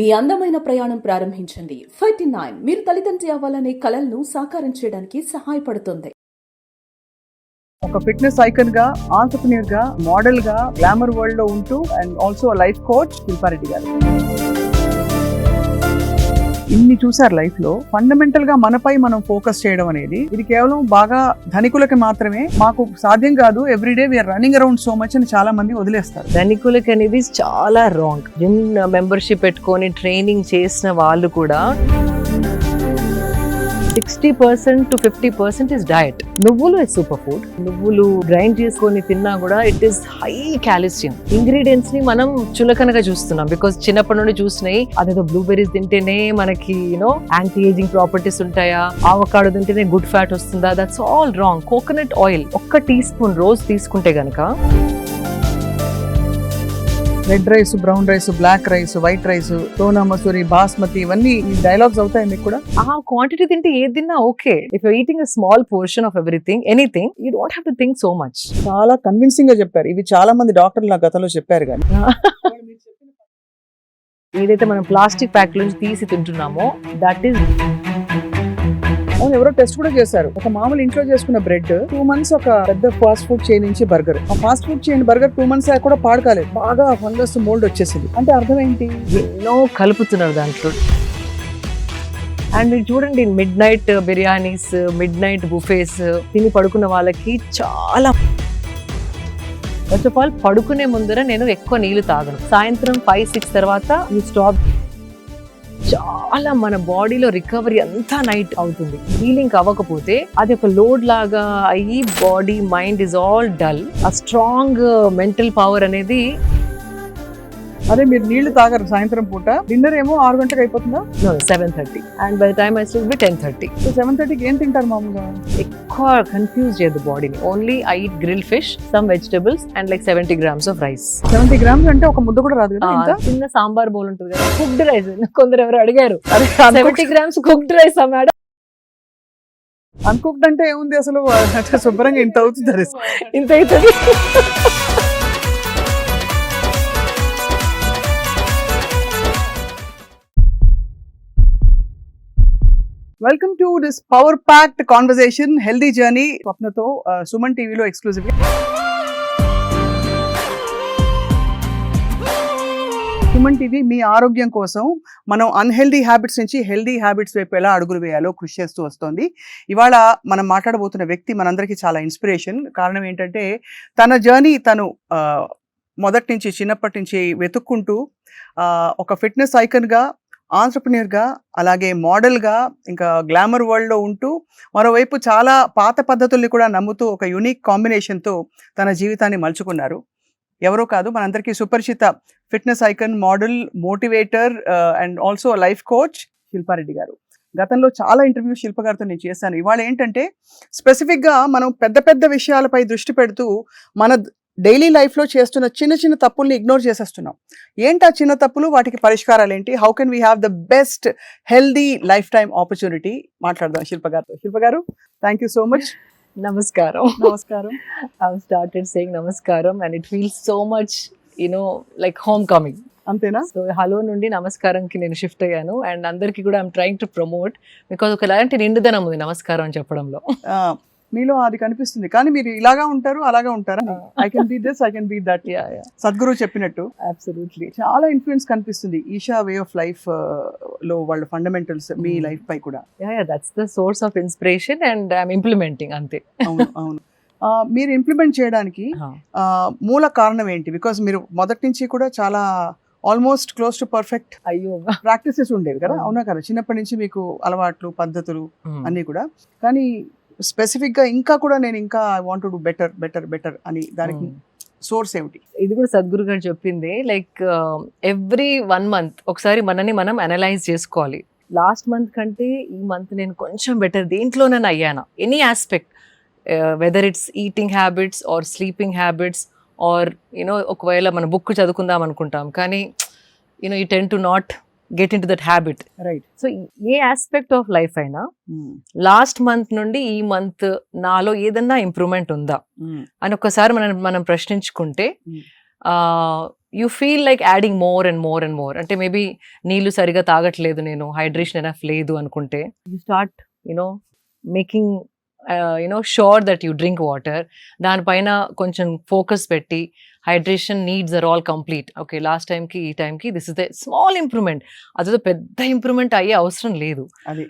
మీ అందమైన ప్రయాణం ప్రారంభించండి. 39 మీరు తల్లిదండ్రి అవ్వాలనే కలలను సాకారం చేయడానికి సహాయపడుతుంది. ఒక ఫిట్నెస్ ఐకన్ గా, ఆంటర్‌ప్రెన్యూర్ గా, మోడల్ గా, గ్లామర్ వరల్డ్ లో ఉంటూ and also life coach Shilpa Reddy గారు. ఇన్ని చూసారు లైఫ్ లో. ఫండమెంటల్ గా మనపై మనం ఫోకస్ చేయడం అనేది ఇది కేవలం బాగా ధనికులకి మాత్రమే, మాకు సాధ్యం కాదు, everyday we are running around so much అని చాలా మంది వదిలేస్తారు. ధనికులకి అనేది చాలా రాంగ్. జిమ్ మెంబర్షిప్ పెట్టుకొని ట్రైనింగ్ చేసిన వాళ్ళు కూడా 60% to 50% is diet. నువ్వులు is సూపర్ ఫుడ్. నువ్వులు గ్రైండ్ చేసుకొని తిన్నా కూడా it is high calcium. Ingredients ని మనం చులకనగా చూస్తున్నాం బికాస్ చిన్నప్పటి నుండి చూసినాయి అదేదో బ్లూబెర్రీస్ తింటేనే మనకి యాంటీ ఏజింగ్ ప్రాపర్టీస్ ఉంటాయా, ఆవకాడో తింటేనే గుడ్ ఫ్యాట్ వస్తుందా, that's all wrong. Coconut oil 1 teaspoon రోజు తీసుకుంటే గనక red rice, brown rice, black rice, white rice, Sona Masuri, basmati, ఇవన్నీ ఈ డైలాగ్స్ అవుతాయి మీకు కూడా. ఆ క్వాంటిటీ తింటే ఏది తిన్నా okay. If you eating a small portion of everything, anything, you don't have to think so much. చాలా కన్విన్సింగ్ గా చెప్పారు. ఇవి చాలా మంది డాక్టర్లు నా గతంలో చెప్పారు కానీ ఏదైతే మనం ప్లాస్టిక్ ప్యాక్ నుంచి తీసి తింటున్నామో దట్ ఈస్. అవును, ఎవరో టెస్ట్ కూడా చేశారు. ఒక మామూలు ఇంట్లో చేసుకున్న బ్రెడ్ 2 months ఒక పెద్ద ఫాస్ట్ ఫుడ్ చైన్ నుంచి బర్గర్, ఆ fast food chain burger 2 months కూడా పాడుకోలేదు, బాగా ఫంగస్ మోల్డ్ వచ్చేసింది. అంటే అర్థం ఏంటి? ఎన్నో కలుపుతున్నారు దాంట్లో. అండ్ మీరు చూడండి, midnight biryanis, midnight buffets తిని పడుకున్న వాళ్ళకి చాలా. ఫస్ట్ ఆఫ్ ఆల్ పడుకునే ముందర నేను ఎక్కువ నీళ్లు తాగను. సాయంత్రం 5-6 తర్వాత యూ స్టాప్. చాలా మన బాడీలో రికవరీ అంతా నైట్ అవుతుంది. హీలింగ్ అవ్వకపోతే అది ఒక లోడ్ లాగా అయ్యి body mind is all dull. ఆ స్ట్రాంగ్ మెంటల్ పవర్ అనేది. అదే మీరు నీళ్లు తాగరు సాయంత్రం పూట, డిన్నర్ ఏమో 6 గంటలకు అయిపోతుందా? 7:30 and by the time I sleep by 10:30. So 7:30కి ఏం తింటారు మామూలుగా? ఎక్కువ కన్ఫ్యూజ్ చేయదు బాడీని. Only I eat grill fish, some vegetables and like 70 grams of rice. 70 grams అంటే ఒక ముద్ద కూడా రాదు కదా? ఇంకా చిన్న సాంబార్ బౌల్ ఉంటుంది కదా, కుక్డ్ రైస్. కొందరు ఎవరు అడిగారు 70 grams cooked rice madam. Uncooked అంటే ఏముంది అసలు? శుభ్రంగా ఇంత అవుతుంది, ఇంత అవుతుంది. Welcome to this power packed conversation, healthy journey స్వప్నతో సుమన్ టీవీలో ఎక్స్క్లూజివ్గా. సుమన్ టీవీ మీ ఆరోగ్యం కోసం మనం అన్హెల్దీ హ్యాబిట్స్ నుంచి హెల్దీ హ్యాబిట్స్ వైపు ఎలా అడుగులు వేయాలో కృషి చేస్తూ వస్తుంది. ఇవాళ మనం మాట్లాడబోతున్న వ్యక్తి మనందరికీ చాలా ఇన్స్పిరేషన్. కారణం ఏంటంటే తన జర్నీ తను మొదటి నుంచి, చిన్నప్పటి నుంచి వెతుక్కుంటూ ఒక ఫిట్నెస్ ఐకన్గా, ఆంటర్‌ప్రెన్యూర్‌గా, అలాగే మోడల్‌గా, ఇంకా గ్లామర్ వరల్డ్‌లో ఉంటూ మరోవైపు చాలా పాత పద్ధతుల్ని కూడా నమ్ముతూ ఒక యూనిక్ కాంబినేషన్‌తో తన జీవితాన్ని మలుచుకున్నారు. ఎవరో కాదు, మనందరికీ సుపరిచిత fitness icon, model, motivator and also life coach Shilpa Reddy గారు. గతంలో చాలా ఇంటర్వ్యూస్ శిల్ప గారితో నేను చేశాను. ఇవాళ ఏంటంటే స్పెసిఫిక్గా మనం పెద్ద పెద్ద విషయాలపై దృష్టి పెడుతూ మన డైలీ లైఫ్లో చేస్తున్న చిన్న చిన్న తప్పుల్ని ఇగ్నోర్ చేసేస్తున్నాం. ఏంటి ఆ చిన్న తప్పులు, వాటికి పరిష్కారాలు ఏంటి, how can we have the best healthy life time opportunity మాట్లాడదాం శిల్ప గారితో. శిల్ప గారు, థ్యాంక్ యూ సో మచ్. నమస్కారం. నమస్కారం. I started saying నమస్కారం and it feels so much, like homecoming. అంతేనా? సో హలో నుండి నమస్కారంకి నేను షిఫ్ట్ అయ్యాను. అండ్ అందరికీ కూడా I'm trying to promote because ఒక ఎలాంటి నిండుదనం ఉంది నమస్కారం అని చెప్పడంలో. మీలో అది కనిపిస్తుంది. కానీ మీరు ఇలాగా ఉంటారు, అలాగా ఉంటారా? I can be this, I can be that. Sadhguru చెప్పినట్టు అబ్సల్యూట్లీ చాలా ఇన్ఫ్లుయెన్స్ కనిపిస్తుంది ఈషా వే ఆఫ్ లైఫ్ లో, వాళ్ళ ఫండమెంటల్స్ మీ లైఫ్ పై కూడా. That's the source of inspiration and I'm implementing అంతే. అవును, అవును. మీరు ఇంప్లిమెంట్ చేయడానికి మూల కారణం ఏంటి? బికాస్ మీరు మొదటి నుంచి కూడా చాలా almost close to perfect practices ఉండేవి కదా, అవునా కదా? చిన్నప్పటి నుంచి మీకు అలవాట్లు, పద్ధతులు అన్నీ కూడా. కానీ స్పెసిఫిక్ గా ఇంకా కూడా నేను ఇంకా I want to do better better better అని, దానికి సోర్స్ ఏమిటి? ఇది కూడా సద్గురు గారు చెప్పింది. లైక్ ఎవ్రీ 1 month ఒకసారి మనని మనం అనలైజ్ చేసుకోవాలి. లాస్ట్ మంత్ కంటే ఈ మంత్ నేను కొంచెం బెటర్ దేంట్లోనైనా అయ్యానా, any aspect, whether it's eating habits or sleeping habits or ఒకవేళ మన బుక్ చదువుకుందాం అనుకుంటాం కానీ you tend to not get in to that habit, right? So ఏ ఆస్పెక్ట్ ఆఫ్ లైఫ్ అయినా లాస్ట్ మంత్ నుండి ఈ మంత్ నాలో ఏదన్నా ఇంప్రూవ్మెంట్ ఉందా అని ఒక్కసారి మనం ప్రశ్నించుకుంటే you feel like adding more and more and more. అంటే మేబీ నీళ్లు సరిగా తాగట్లేదు నేను, హైడ్రేషన్ ఎనఫ్ లేదు అనుకుంటే you start making sure that you drink water. దానిపైన కొంచెం ఫోకస్ పెట్టి hydration needs are all complete. Okay, last టైంకి ఈ టైంకి this is the small improvement. అదేదో పెద్ద ఇంప్రూవ్మెంట్ అయ్యే అవసరం లేదు.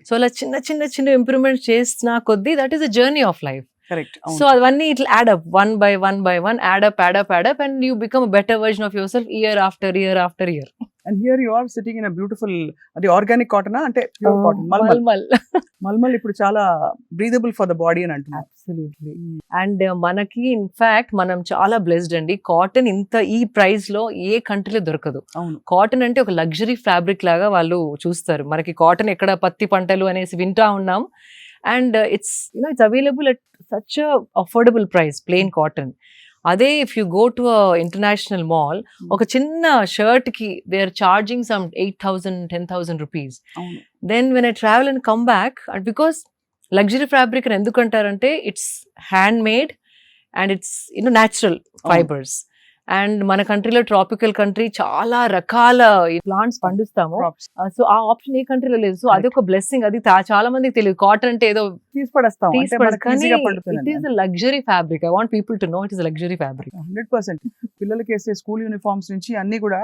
సో అలా చిన్న చిన్న చిన్న ఇంప్రూవ్మెంట్ చేసిన కొద్దీ that is the journey of life. Correct. So అవన్నీ it add up one by one add up and you become better version of yourself year after year. And here you are sitting in a beautiful, అది organic cotton అంటే pure cotton malmal ఇప్పుడు చాలా breathable for the body అని అంటున్నారు. Absolutely. And మనకి in fact మనం చాలా blessed అండి. కాటన్ ఇంత ఈ ప్రైస్ లో ఏ కంట్రీలో దొరకదు. అవును. కాటన్ అంటే ఒక లగ్జరీ ఫ్యాబ్రిక్ లాగా వాళ్ళు చూస్తారు. మనకి కాటన్ ఎక్కడ పత్తి పంటలు అనేసి వింటా ఉన్నాం. And it's available at such affordable price, plain cotton. అదే if you go to international mall, ఒక చిన్న షర్ట్ కి they are charging some 8,000 10,000 rupees. Then when I travel and come back, and because luxury fabric అని ఎందుకు అంటారంటే it's handmade and it's natural fibres. And మన కంట్రీలో tropical country, చాలా రకాల ప్లాంట్స్ పండిస్తాము. సో ఆ ఆప్షన్ ఏ కంట్రీలో లేదు. సో అది ఒక బ్లెస్సింగ్. అది చాలా మందికి తెలియదు. కాటన్ అంటే ఏదో తీసిపడేస్తాం, it is luxury fabric. I want people to know it is luxury fabric. 100%. పిల్లలకి వేసే స్కూల్ యూనిఫామ్స్ నుంచి అన్ని కూడా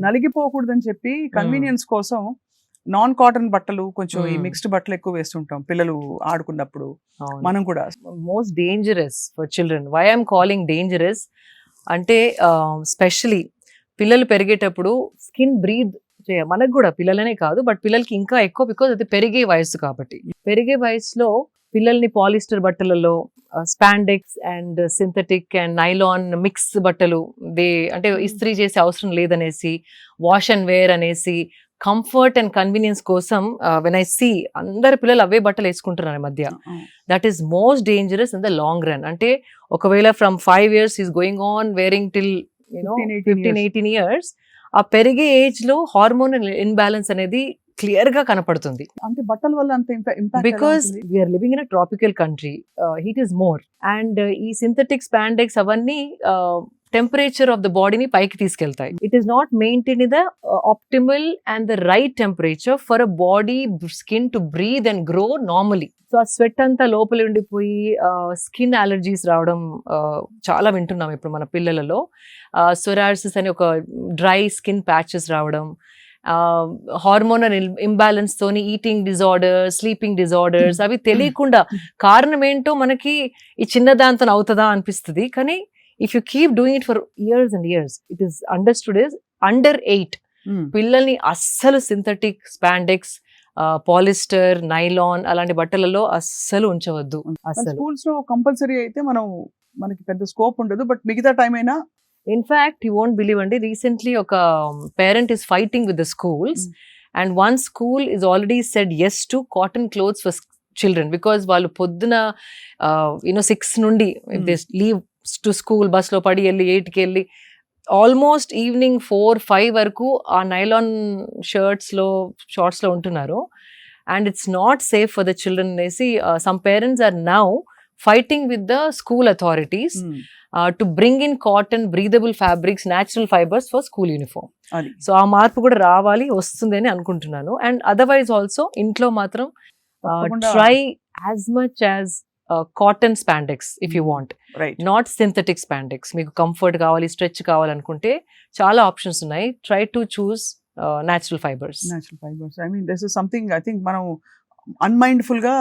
నలిగిపోకూడదని చెప్పి కన్వీనియన్స్ కోసం నాన్ కాటన్ బట్టలు, కొంచెం ఈ మిక్స్డ్ బట్టలు ఎక్కువ వేస్తుంటాం పిల్లలు ఆడుకున్నప్పుడు. మనం కూడా most dangerous for children. Why I'm calling dangerous అంటే స్పెషలీ పిల్లలు పెరిగేటప్పుడు స్కిన్ బ్రీద్ మనకు కూడా, పిల్లలనే కాదు బట్ పిల్లలకి ఇంకా ఎక్కువ, బికాజ్ అది పెరిగే వయసు కాబట్టి. పెరిగే వయసులో పిల్లల్ని పాలిస్టర్ బట్టలలో spandex and synthetic and nylon mix బట్టలు అంటే ఇస్త్రీ చేసే అవసరం లేదనేసి, వాష్ అండ్ వేర్ అనేసి, కంఫర్ట్ అండ్ కన్వీనియన్స్ కోసం వెన్ ఐ సీ అందరు పిల్లలు అవే బట్టలు వేసుకుంటున్నారు ఈ మధ్య. That is most dangerous in the long run. అంటే ఒకవేళ from 5 years is going on wearing till 15-18 years, ఆ పెరిగే ఏజ్ లో హార్మోనల్ ఇన్బ్యాలెన్స్ అనేది క్లియర్ గా కనపడుతుంది. అంటే బట్టల వల్ల అంత impact, because we are living in a tropical country, heat is more. And ఈ సింథటిక్ స్పాండెక్స్ అవన్నీ టెంపరేచర్ ఆఫ్ ద బాడీని పైకి తీసుకెళ్తాయి. It is not maintain the optimal and the right temperature for a body skin to breathe and grow normally. So ఆ sweat అంతా లోపల ఉండిపోయి skin allergies రావడం చాలా వింటున్నాం ఇప్పుడు మన పిల్లలలో. సొరాసిస్ అని ఒక డ్రై స్కిన్ ప్యాచెస్ రావడం, హార్మోనల్ ఇంబ్యాలెన్స్ తోని ఈటింగ్ డిజార్డర్స్, స్లీపింగ్ డిజార్డర్స్, అవి తెలియకుండా కారణం ఏంటో మనకి ఈ చిన్న దాంతో అవుతుందా అనిపిస్తుంది. కానీ if you keep doing it for years and years, it is understood as under 8 పిల్లల్ని అస్సలు సింథటిక్ స్పాండెక్స్, పాలిస్టర్, నైలాన్ అలాంటి బట్టలలో అస్సలు ఉంచవద్దు. అసలు స్కూల్స్ లో కంపల్సరీ అయితే మనకి పెద్ద స్కోప్ ఉండదు, బట్ మిగతా టైం అయినా. ఇన్ఫాక్ట్ యూ వోంట్ బిలీవ్ అండి, రీసెంట్లీ ఒక parent is fighting with the schools and one school is already said yes to cotton clothes for children because వాళ్ళు పొద్దున 6 నుండి they leave to school, bus లో పడి వెళ్ళి 8కి వెళ్ళి ఆల్మోస్ట్ ఈవినింగ్ 4-5 వరకు ఆ నైలాన్ షర్ట్స్ లో షార్ట్స్ లో ఉంటున్నారు. And it's not safe for the children అనేసి some parents are now fighting with the school authorities to bring in cotton breathable fabrics, natural fibres for school uniform. So ఆ మార్పు కూడా వస్తుంది అని అనుకుంటున్నాను. అండ్ అదర్వైజ్ ఆల్సో ఇంట్లో మాత్రం try as much as cotton spandex if you want, right, not synthetic spandex. మీకు comfort కావాలి, స్ట్రెచ్ కావాలనుకుంటే చాలా ఆప్షన్స్ ఉన్నాయి. Try to choose natural fibers. I mean, this is something I think మనం unmindful గా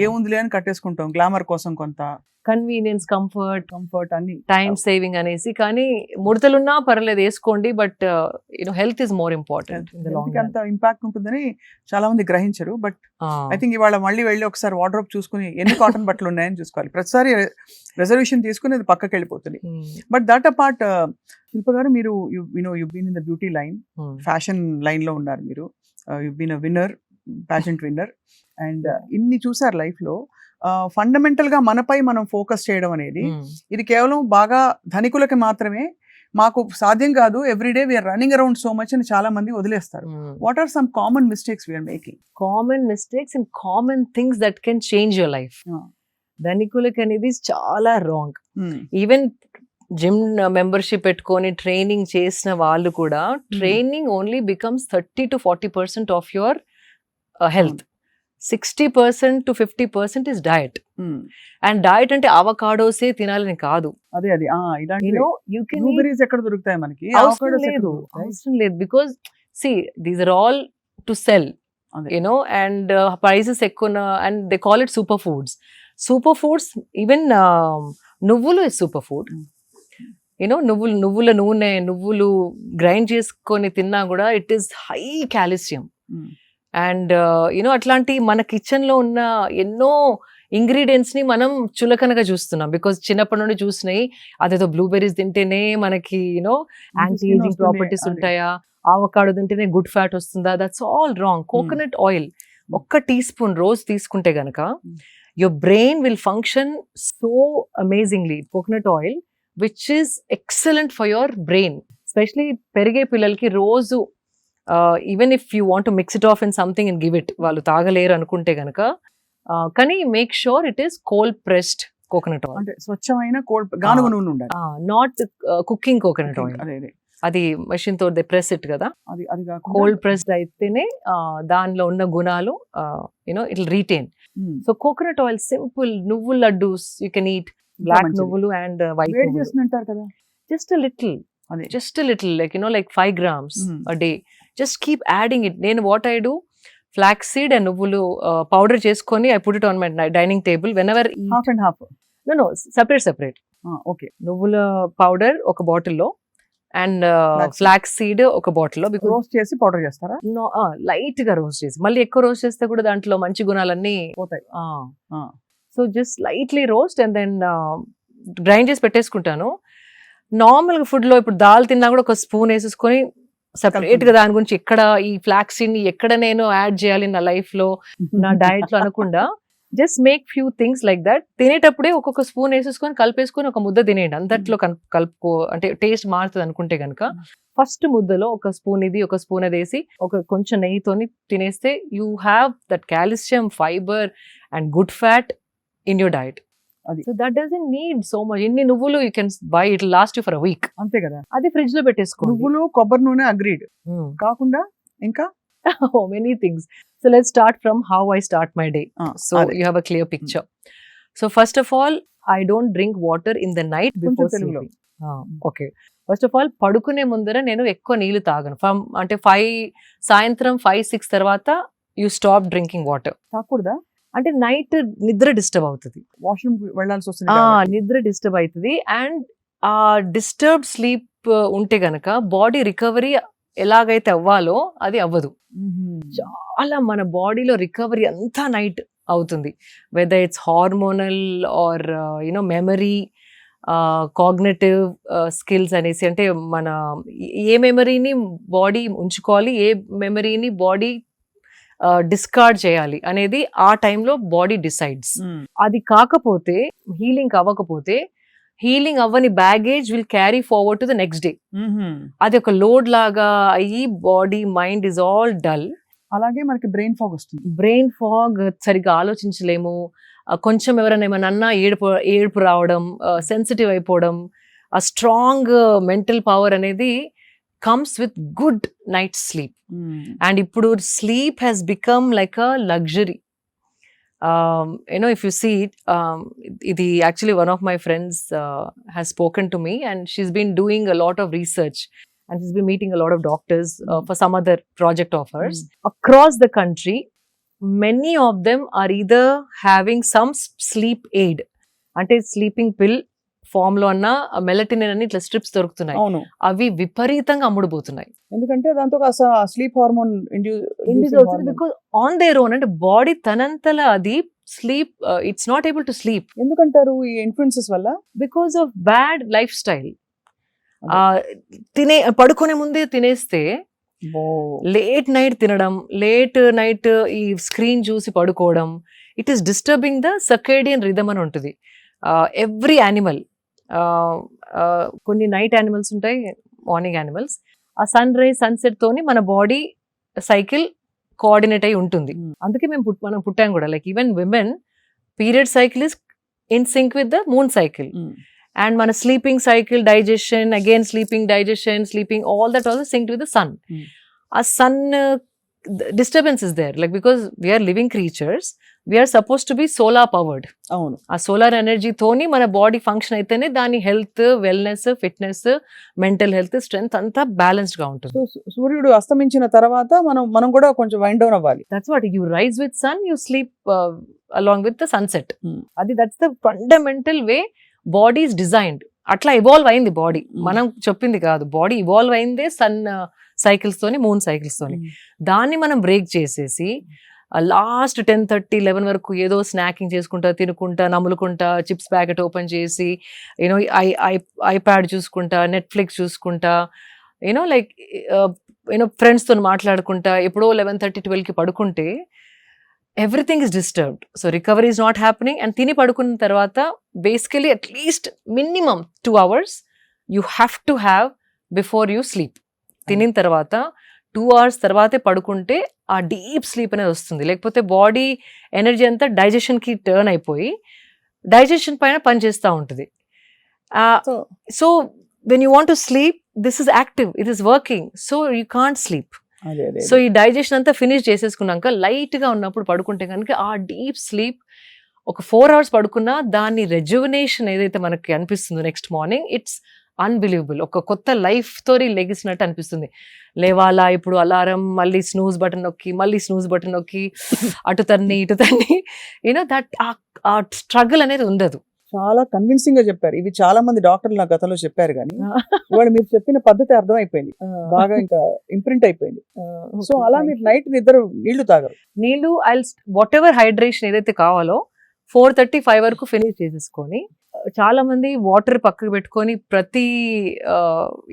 ఏముందిలే అని కట్టేసుకుంటాం, గ్లామర్ కోసం కొంత కన్వీనియన్స్, కంఫర్ట్ అన్ని, టైం సేవింగ్ అనేసి. కానీ ముడతలున్నా పర్లేదు వేసుకోండి, but health is more important. అంత ఇంపాక్ట్ ఉంటుందని చాలా మంది గ్రహించరు. బట్ ఐ థింక్ ఇవాళ మళ్ళీ వెళ్ళి ఒకసారి వార్డ్రోబ్ చూసుకుని ఎన్ని కాటన్ బట్టలు ఉన్నాయని చూసుకోవాలి. ప్రతిసారి రిజర్వేషన్ తీసుకుని అది పక్కకి వెళ్ళిపోతుంది. బట్ దట్ అపార్ట్, శిల్ప గారు, మీరు you been in the beauty line, fashion line లో ఉన్నారు మీరు. You been a winner, pageant winner, and ఇన్ని చూసారు లైఫ్ లో. ఫండమెంటల్ గా మనపై మనం ఫోకస్ చేయడం అనేది ఇది కేవలం బాగా ధనికులకి మాత్రమే, మాకు సాధ్యం కాదు, everyday we are running around so much అని చాలా మంది వదిలేస్తారు. What are some common mistakes we're making? Common mistakes and common things that can change your life. ధనికులకి అనేది చాలా రాంగ్. ఈవెన్ జిమ్ మెంబర్షిప్ పెట్టుకొని ట్రైనింగ్ చేసిన వాళ్ళు కూడా training only becomes 30 to 40% of your health. 60% to 50% is diet. And diet అంటే అవకాడోసే తినాలని కాదు. అదే అది ఇలాంటి యూ కెన్ బ్లూబెర్రీస్ ఎక్కడ దొరుకుతాయి మనకి? అవసరం లేదు because see these are all to sell, and prices ఎక్కువ, and they call it super foods. Super foods, even నువ్వులు ఇస్ సూపర్ ఫుడ్. నువ్వుల నూనె, నువ్వులు గ్రైండ్ చేసుకొని తిన్నా కూడా it is high calcium. And అట్లాంటి మన కిచెన్ లో ఉన్న ఎన్నో ఇంగ్రీడియంట్స్ ని మనం చులకనగా చూస్తున్నాం బికాస్ చిన్నప్పటి నుండి చూసినాయి. అదేదో బ్లూబెర్రీస్ తింటేనే మనకి యాంటీ ఏజింగ్ ప్రాపర్టీస్ ఉంటాయా, ఆవకాడో తింటేనే గుడ్ ఫ్యాట్ వస్తుందా? That's all wrong. Coconut oil 1 teaspoon రోజు తీసుకుంటే గనక your brain will function so amazingly. Coconut oil, which is excellent for your brain, especially perige pillalki roju, even if you want to mix it off in something and give it, వాళ్ళు తాగలేరు అనుకుంటే గనక కానీ make sure it is cold pressed coconut oil. అంటే స్వచ్ఛమైన గానుగ నూనె ఉండాలి, not cooking coconut oil. అది మెషిన్ తో దే ప్రెస్ ఇట్ కదా, కోల్డ్ ప్రెస్డ్ అయితేనే దానిలో ఉన్న గుణాలు it will retain. So coconut oil simple, నువ్వుల laddoos you can eat, black నువ్వులు అండ్ వైట్ నువ్వులు. Just little like 5 grams a day. Just keep adding it. నేను what I do, flax seed and నువ్వులు powder చేసుకొని I put it on my dining table whenever. Half and half? No, separate. Okay. నువ్వుల powder ఒక బాటిల్లో and flax seed ఒక బాటిల్లో. Roast చేసి powder చేస్తారా? లైట్ గా రోస్ట్ చేసి, మళ్ళీ ఎక్కువ రోస్ట్ చేస్తే కూడా దాంట్లో మంచి గుణాలన్నీ పోతాయి. So just lightly roast and then grind చేసి పెట్టేసుకుంటాను. నార్మల్ ఫుడ్ లో ఇప్పుడు దాల్ తిన్నా కూడా 1 స్పూన్ వేసేసుకొని సెపరేట్ గా దాని గురించి ఎక్కడ ఈ ఫ్లాక్స్ సీడ్ ని ఎక్కడ నేను యాడ్ చేయాలి నా లైఫ్ లో, నా డయట్ లో అనకుండా just make few things like that. తినేటప్పుడే ఒక్కొక్క స్పూన్ వేసేసుకొని కలిపేసుకొని ఒక ముద్ద తినేయండి. అంతట్లో కలుపుకో, అంటే టేస్ట్ మారుతుంది అనుకుంటే కనుక ఫస్ట్ ముద్దలో 1 స్పూన్ ఇది 1 స్పూన్ అది వేసి కొంచెం నెయ్యితోని తినేస్తే you have that calcium, fibre and good fat in your diet. So that doesn't need so much. ఇన్ని నువ్వులు you can buy, it last you for a week. అంతే కదా. అది ఫ్రిడ్జ్ లో పెట్టేసుకో. నువ్వులు, కొబ్బరి నూనె అగ్రీడ్ కాకుండా ఇంకా many things. So let's start from how I start my day. So you have a clear picture. So first of all, I don't drink water in the night before sleeping. Okay. First of all, పడుకునే ముందర నేను ఎక్కువ నీళ్లు తాగను. అంటే 5 సాయంత్రం 5-6 తర్వాత you stop drinking water. తాగకూడదా? అంటే నైట్ నిద్ర డిస్టర్బ్ అవుతుంది, వాష్రూమ్ వెళ్ళాల్సి వస్తుంది, నిద్ర డిస్టర్బ్ అవుతుంది. అండ్ ఆ డిస్టర్బ్డ్ స్లీప్ ఉంటే గనక బాడీ రికవరీ ఎలాగైతే అవ్వాలో అది అవ్వదు. చాలా మన బాడీలో రికవరీ అంతా నైట్ అవుతుంది, whether it's hormonal or memory, cognitive skills అనేసి. అంటే మన ఏ మెమరీని బాడీ ఉంచుకోవాలి, ఏ మెమరీని బాడీ డిస్కార్డ్ చేయాలి అనేది ఆ టైంలో బాడీ డిసైడ్స్. అది కాకపోతే, హీలింగ్ అవ్వకపోతే, హీలింగ్ అవ్వని baggage will carry forward to the next day. అది ఒక లోడ్ లాగా అయ్యి body mind is all dull. అలాగే మనకి బ్రెయిన్ ఫాగ్ వస్తుంది. బ్రెయిన్ ఫాగ్, సరిగ్గా ఆలోచించలేము. కొంచెం ఎవరైనా ఏమన్నా ఏడుపు రావడం, సెన్సిటివ్ అయిపోవడం. ఆ స్ట్రాంగ్ మెంటల్ పవర్ అనేది comes with good night sleep. And ఇప్పుడు sleep has become like a luxury. If you see it, ఇది actually one of my friends has spoken to me and she's been doing a lot of research and she's been meeting a lot of doctors for some other project of hers. Across the country, many of them are either having some sleep aid, అంటే sleeping pill form లో అన్న మెలటినిన్ అని ఇట్లా strips దొరుకుతున్నాయి. అవి విపరీతంగా అమ్ముడుపోతున్నాయి. ఎందుకంటే దాంతో స్లీప్ హార్మోన్ ఇండ్యూస్ అవుతుంది. బికాజ్ ఆన్ దేర్ ఓన్, అంటే బాడీ తనంతల అది sleep, it's not able to sleep. ఎందుకంటారు ఈ ఇన్ఫ్లుయెన్సెస్ వల్ల? Because of bad life style. పడుకునే ముందే తినేస్తే, లేట్ నైట్ తినడం, లేట్ నైట్ ఈ స్క్రీన్ చూసి పడుకోవడం, it is disturbing the circadian rhythm అని ఉంటుంది. ఎవ్రీ యానిమల్, కొన్ని నైట్ యానిమల్స్ ఉంటాయి, మార్నింగ్ యానిమల్స్. ఆ సన్ రైజ్ సన్సెట్ తోని మన బాడీ సైకిల్ కోఆర్డినేట్ అయి ఉంటుంది. అందుకే మనం పుట్టాం కూడా. Like even women period cycle is in sync with the moon cycle. And మన sleeping cycle, digestion, again sleeping, digestion, sleeping, all that also synced with the sun. A sun disturbance is there, like because we are living creatures, we are supposed to be solar powered. అవును. ఆ solar energy తోని మన body function అయితేనే దాని health, wellness, fitness, mental health, strength అంతా balanced గా ఉంటుంది. So సూర్యుడు అస్తమించిన తర్వాత మనం కూడా కొంచెం వైండ్ డౌన్ అవ్వాలి. That's what you rise with sun, you sleep along with the sunset. అది that's the fundamental way body is designed. అట్లా ఇవాల్వ్ అయింది బాడీ, మనం చెప్పింది కాదు. బాడీ ఇవాల్వ్ అయిందే సన్ సైకిల్స్ తోని, మూన్ సైకిల్స్ తోని. దాన్ని మనం బ్రేక్ చేసేసి లాస్ట్ 10:30, 11 వరకు ఏదో స్నాకింగ్ చేసుకుంటా, తినుకుంటా, నములుకుంటా, చిప్స్ ప్యాకెట్ ఓపెన్ చేసి, యూనో ఐప్యాడ్ చూసుకుంటా, నెట్ఫ్లిక్స్ చూసుకుంటా, యూనో లైక్ ఫ్రెండ్స్తో మాట్లాడుకుంటా, ఎప్పుడో 11:30, 12కి పడుకుంటే everything is disturbed. So recovery is not happening. And తిని పడుకున్న తర్వాత basically at least minimum 2 hours you have to have before you sleep. తినిన తర్వాత 2 hours తర్వాతే పడుకుంటే ఆ డీప్ స్లీప్ అనేది వస్తుంది. లేకపోతే బాడీ ఎనర్జీ అంతా డైజెషన్కి టర్న్ అయిపోయి డైజెషన్ పైన పనిచేస్తూ ఉంటుంది. So when you want to sleep, this is active, it is working, so you can't sleep. So ఈ డైజెషన్ అంతా ఫినిష్ చేసేసుకున్నాక లైట్గా ఉన్నప్పుడు పడుకుంటే కనుక ఆ డీప్ స్లీప్ ఒక 4 hours పడుకున్నా దాని రెజ్యువనేషన్ ఏదైతే మనకి అనిపిస్తుందో నెక్స్ట్ మార్నింగ్, ఇట్స్ అన్బిలీవబుల్. ఒక కొత్త లైఫ్ తోని లెగిసినట్టు అనిపిస్తుంది. లేవాలా, ఇప్పుడు అలారం, మళ్ళీ స్నూజ్ బటన్ నొక్కి, మళ్ళీ స్నూజ్ బటన్ నొక్కి, అటు తన్ని ఇటు తన్ని, యూనో దట్ ఆ స్ట్రగుల్ అనేది ఉండదు. చాలా కన్విన్సింగ్ గా చెప్పారు. ఇవి చాలా మంది డాక్టర్లు నా గతంలో చెప్పారు, కానీ ఇవాళ మీరు చెప్పిన పద్ధతి అర్థమైపోయింది, బాగా ఇంకా ఇంప్రింట్ అయిపోయింది. సో అలా మీరు నైట్ నిద్ర నీళ్లు తాగరు? నీళ్లు వాట్ ఎవర్ హైడ్రేషన్ ఏదైతే కావాలో 4:30, 5 వరకు ఫినిష్ చేసేసుకొని, చాలా మంది వాటర్ పక్కకు పెట్టుకొని ప్రతి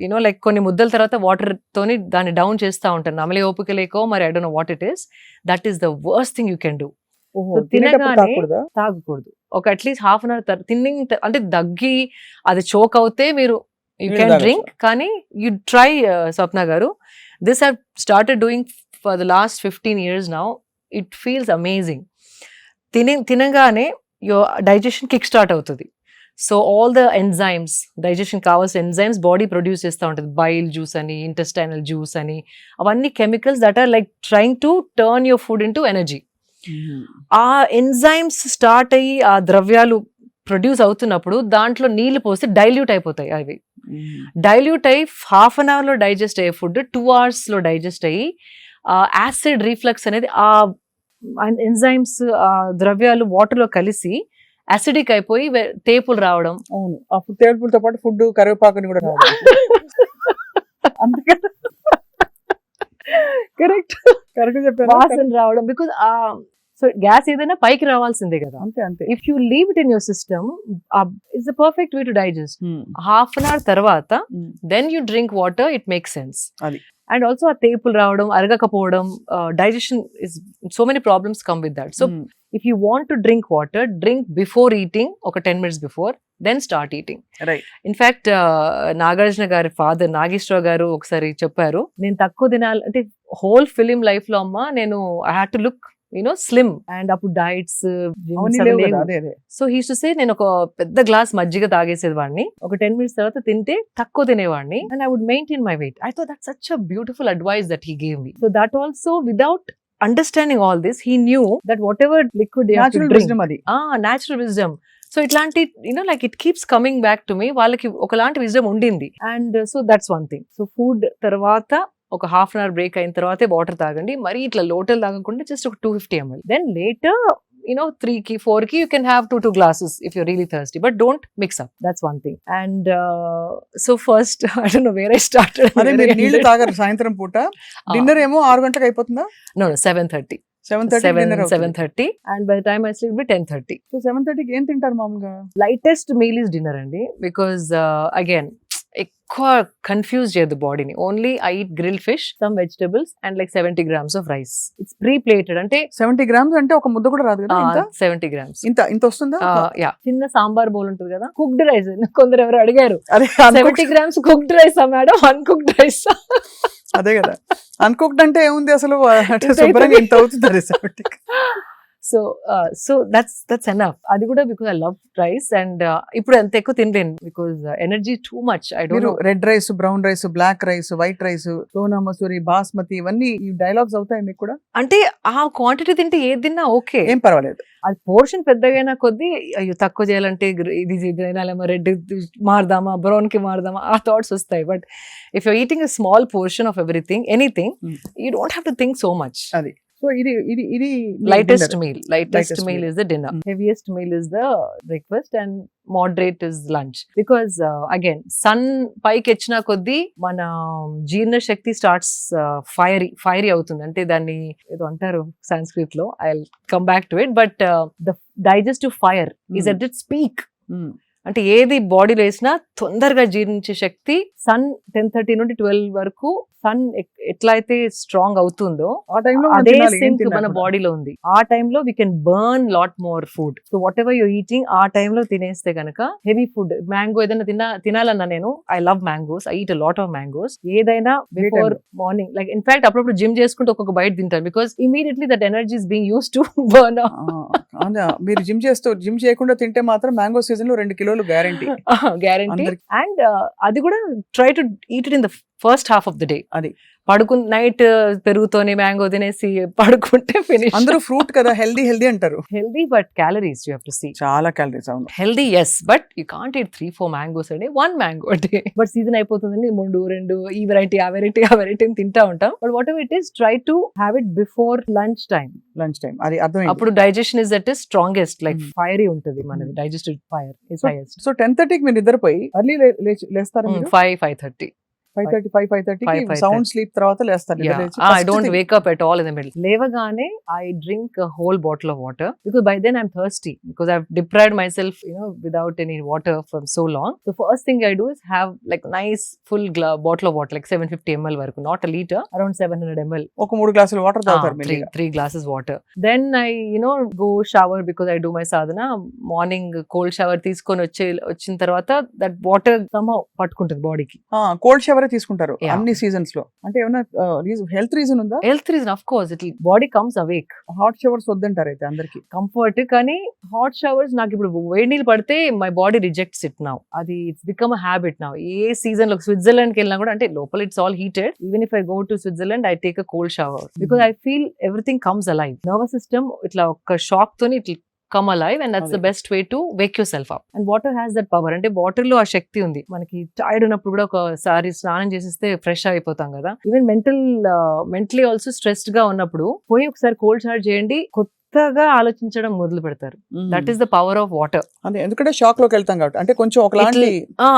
యూనో లైక్ కొన్ని ముద్దల తర్వాత వాటర్ తోని దాన్ని డౌన్ చేస్తూ ఉంటారు. నమలే ఓపిక లేకో మరి, I don't know what it is. That is the worst thing you can do. తినగానే తాగకూడదు. ఒక అట్లీస్ట్ ½ an hour తిన్నింగ్, అంటే దగ్గి అది చోక్ అవుతే మీరు యూ కెన్ డ్రింక్. కానీ యూ ట్రై, స్వప్న గారు, this have started doing for the last 15 years now. It feels amazing. తినగానే యువర్ డైజెషన్ కిక్ స్టార్ట్ అవుతుంది. So all the enzymes, digestion కావాల్సిన ఎంజైమ్స్ బాడీ ప్రొడ్యూస్ చేస్తూ ఉంటుంది. బైల్ జ్యూస్ అని, intestinal juice అని, అవన్నీ chemicals that are like trying to turn your food into energy. ఆ enzymes start అయ్యి ఆ ద్రవ్యాలు ప్రొడ్యూస్ అవుతున్నప్పుడు దాంట్లో నీళ్లు పోస్తే డైల్యూట్ అయిపోతాయి. అవి డైల్యూట్ అయ్యి ½ an hour లో డైజెస్ట్ అయ్యే ఫుడ్ 2 hours లో డైజెస్ట్ అయ్యి యాసిడ్ రీఫ్లక్స్ అనేది ఆ ఎంజైమ్స్, ఆ ద్రవ్యాలు వాటర్లో కలిసి యాసిడిక్ అయిపోయి తేపులు రావడం. అవును, అప్పుడు తేపులతో పాటు ఫుడ్ కరివేపాకుని కూడా కరెక్ట్ చెప్పారు, వాసన రావడం. బికాజ్ సో గ్యాస్ ఏదైనా పైకి రావాల్సిందే కదా. అంతే అంతే. If you leave it in your system, it's the perfect way to digest. ½ an hour తర్వాత then you drink water, it makes sense. అది. అండ్ ఆల్సో ఆ తేపులు రావడం, అరగకపోవడం, digestion is so many problems come with that. So if you want to drink water, drink before eating, ఒక 10 minutes before, then start eating. Right. In fact, Nagarjuna గారి father Nageswara గారు ఒకసారి చెప్పారు, నేను తక్కువ తినాలి అంటే హోల్ ఫిలిం లైఫ్ లో అమ్మ నేను I had to look slim. And అప్పుడు diets, so he to say, నేను ఒక పెద్ద గ్లాస్ మజ్జిగ తాగేసేది వాడిని, ఒక 10 minutes తర్వాత తింటే తక్కువ తినేవాడిని, and I would maintain my weight. I thought that's such a beautiful advice that he gave me. So that also without understanding all this, he knew that whatever liquid they have to drink, natural wisdom. So itlanti, like it keeps coming back to me, వాళ్ళకి ఒకలాంటి wisdom ఉండింది. And so that's one thing. So food తర్వాత ఒక ½ an hour break అయిన తర్వాతే water తాగండి. మరి ఇట్లా లోటల్ తాగకుండా జస్ట్ ఒక 250 ml. Then later 3ki 4ki you can have 2 glasses if you're really thirsty, but don't mix up. That's one thing. And so first I don't know where I started. అదే మీరు నీళ్లు తాగరు సాయంత్రం పూట. డిన్నర్ ఏమో 6 గంటలకు అయిపోతుందా? No, 7:30. 7:30 and by the time I sleep be 10:30. So 7:30కి ఏం తింటారు మామూలుగా? Lightest meal is dinner అండి, because again ఎక్కువ కన్ఫ్యూజ్ చేయదు బాడీని. Only I eat grilled fish, some vegetables and like 70 grams of rice. It's pre plated. అంటే 70 grams అంటే ఒక ముద్ద కూడా రాదు కదా? 70 grams. ఇంత వస్తుందా? యా, చిన్న సాంబార్ బౌల్ ఉంటుంది కదా, కుక్డ్ రైస్. కొందరు ఎవరు అడిగారు 70 grams cooked rice madam, uncooked rice. అదే కదా, అన్కుక్డ్ అంటే ఏముంది అసలు, శుభ్రంగా ఇంత అవుతుంది. So that's enough. అది కూడా because I love rice and ఇప్పుడు అంత ఎక్కువ తినలేను because energy too much. I don't మీరు know. Red rice, brown rice, black rice, white rice, Sona Masuri, basmati ఇవన్నీ ఈ డైలాగ్స్ అవుతాయి మీకు కూడా? అంటే ఆ క్వాంటిటీ తింటే ఏది తిన్నా ఓకే. ఏం పర్వాలేదు. అది పోర్షన్ పెద్దగైనా కొద్దీ అయ్యో తక్కువ చేయాలంటే ఇది తినాలేమో, రెడ్ మారదామా, బ్రౌన్ కి మారదామా, ఆ థాట్స్ వస్తాయి. But if you eating a small portion of everything, anything, you don't have to think so much. అది సో ఇది lightest dinner. meal Lightest meal meal. is the dinner. Heaviest meal is the breakfast and moderate is lunch, because again sun పైకి వచ్చిన కొద్దీ మన జీర్ణ శక్తి starts fiery అవుతుంది. అంటే దాన్ని ఏదో అంటారు సంస్కృత్ లో, I come back to it, but the digestive fire is at its peak. Mm. అంటే ఏది బాడీలో వేసినా తొందరగా జీర్ణించే శక్తి సన్ 10:30 నుండి 12 వరకు సన్ ఎట్లా అయితే స్ట్రాంగ్ అవుతుందో ఆ టైంలో అదే సింక్ మన బాడీలో ఉంది. ఆ టైంలో we can burn lot more food. So what ever you eating ఆ టైంలో తినేస్తే కనుక హెవీ ఫుడ్, మ్యాంగో ఏదైనా తినాలన్నా, నేను I love mangoes, I eat a lot of mangoes. ఏదైనా బిఫోర్ మార్నింగ్, లైక్ ఇన్ఫాక్ట్ అప్పుడప్పుడు జిమ్ చేసుకుంటూ ఒక్కొక్క బయట తింటాను, because immediately that energy is being use to burn. మీరు జిమ్ చేయకుండా తింటే మాత్రం మ్యాంగో సీజన్ లో 2 కిలోలు గ్యారంటీ. గ్యారంటీ. అండ్ అది కూడా try to eat it in the first half of the day. అది నైట్ పెరుగుతోనే మ్యాంగో తినేసి పడుకుంటే ఫినిష్. అందరూ ఫ్రూట్ కదా, హెల్దీ అంటారు. Healthy but calories you have to see. చాలా క్యాలరీస్. అవును, healthy yes, but you can't eat 3-4 mangoes అండి, 1 మ్యాంగో అంటే. బట్ సీజన్ అయిపోతుందని 3-2 ఈ వెరైటీ ఆ వెరైటీ తింటా ఉంటాం. But whatever it is, try to have it before lunch time. అది అర్థమైంది. అప్పుడు digestion is at strongest, like fiery ఉంటుంది మనది, digestive fire is highest. So 10:30కి మీరు నిద్రపోయి ఎర్లీ లేస్తారా? 5:30 5:30 సౌండ్ స్లీప్ తర్వాత లేస్తారు. I don't wake up at all in the middle. లేవగానే I drink a whole bottle of water, because by then I'm thirsty, because I've deprived myself, without any water from so long. The first thing I do is have like nice full bottle of water, like 750 ml వరకు, not a liter, around 700 ml. ఒక 3 గ్లాసులు water తాగుతారు మీరు? 3 glasses water. Then I go shower, because I do my sadhana. Morning cold shower తీసుకొని వచ్చిన తర్వాత that water somehow పట్టుకుంటుంది బాడీకి. కోల్డ్ షవర్ తీసుకుంటారు Yeah. అన్ని సీజన్స్ లో. అంటే ఏమైనా హెల్త్ రీజన్ ఉందా? Health reason, of course, it body comes awake. Hot showers వద్దంటారు అయితే అందరికి. కంఫర్ట్, కానీ హాట్ షవర్స్ నాకు ఇప్పుడు వేడి నీళ్ళు పడితే my body rejects it now. అది it's become a habit now. ఏ సీజన్ లో స్విట్జర్లాండ్ కి వెళ్ళినా కూడా, అంటే లోపల it's all heated, even if I go to Switzerland I take a cold shower, because I feel everything comes alive. Nervous system ఇట్లా ఒక షాక్ తోని ఇట్లా come alive, and that's the best way to wake yourself up. And water has that power. అంటే water లో ఆ శక్తి ఉంది. మనకి tired ఉన్నప్పుడు కూడా ఒకసారి స్నానం చేసేస్తే ఫ్రెష్ అయిపోతాం కదా. ఈవెన్ మెంటలీ ఆల్సో స్ట్రెస్డ్ గా ఉన్నప్పుడు పోయి ఒకసారి కోల్డ్ షవర్ చేయండి, కొత్తగా ఆలోచించడం మొదలు పెడతారు. That is the power of water. అంటే ఎందుకంటే షాక్ లోకి వెళ్తాం కాబట్టి, అంటే కొంచెం ఒకలాంటి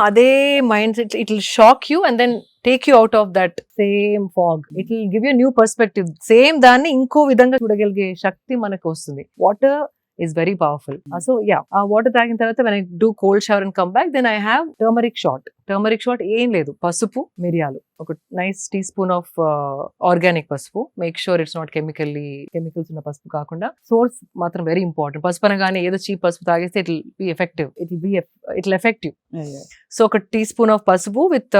అదే mindset, it will shock you and then take you out of that same fog. It will give you a new perspective. Same దాన్ని ఇంకో విధంగా చూడగలిగే శక్తి మనకు వస్తుంది. Water is very powerful. So yeah, water తాగిన తర్వాత when I do cold shower and come back, then I have turmeric shot. ఏం లేదు, పసుపు, మిరియాలు, ఒక nice tea spoon of organic పసుపు. Make sure it's not chemicals ఉన్న పసుపు కాకుండా, సోర్స్ మాత్రం వెరీ ఇంపార్టెంట్. పసుపు అనగానే ఏదో చీప్ పసుపు తాగేస్తే it will affect you. So ఒక టీ స్పూన్ ఆఫ్ పసుపు with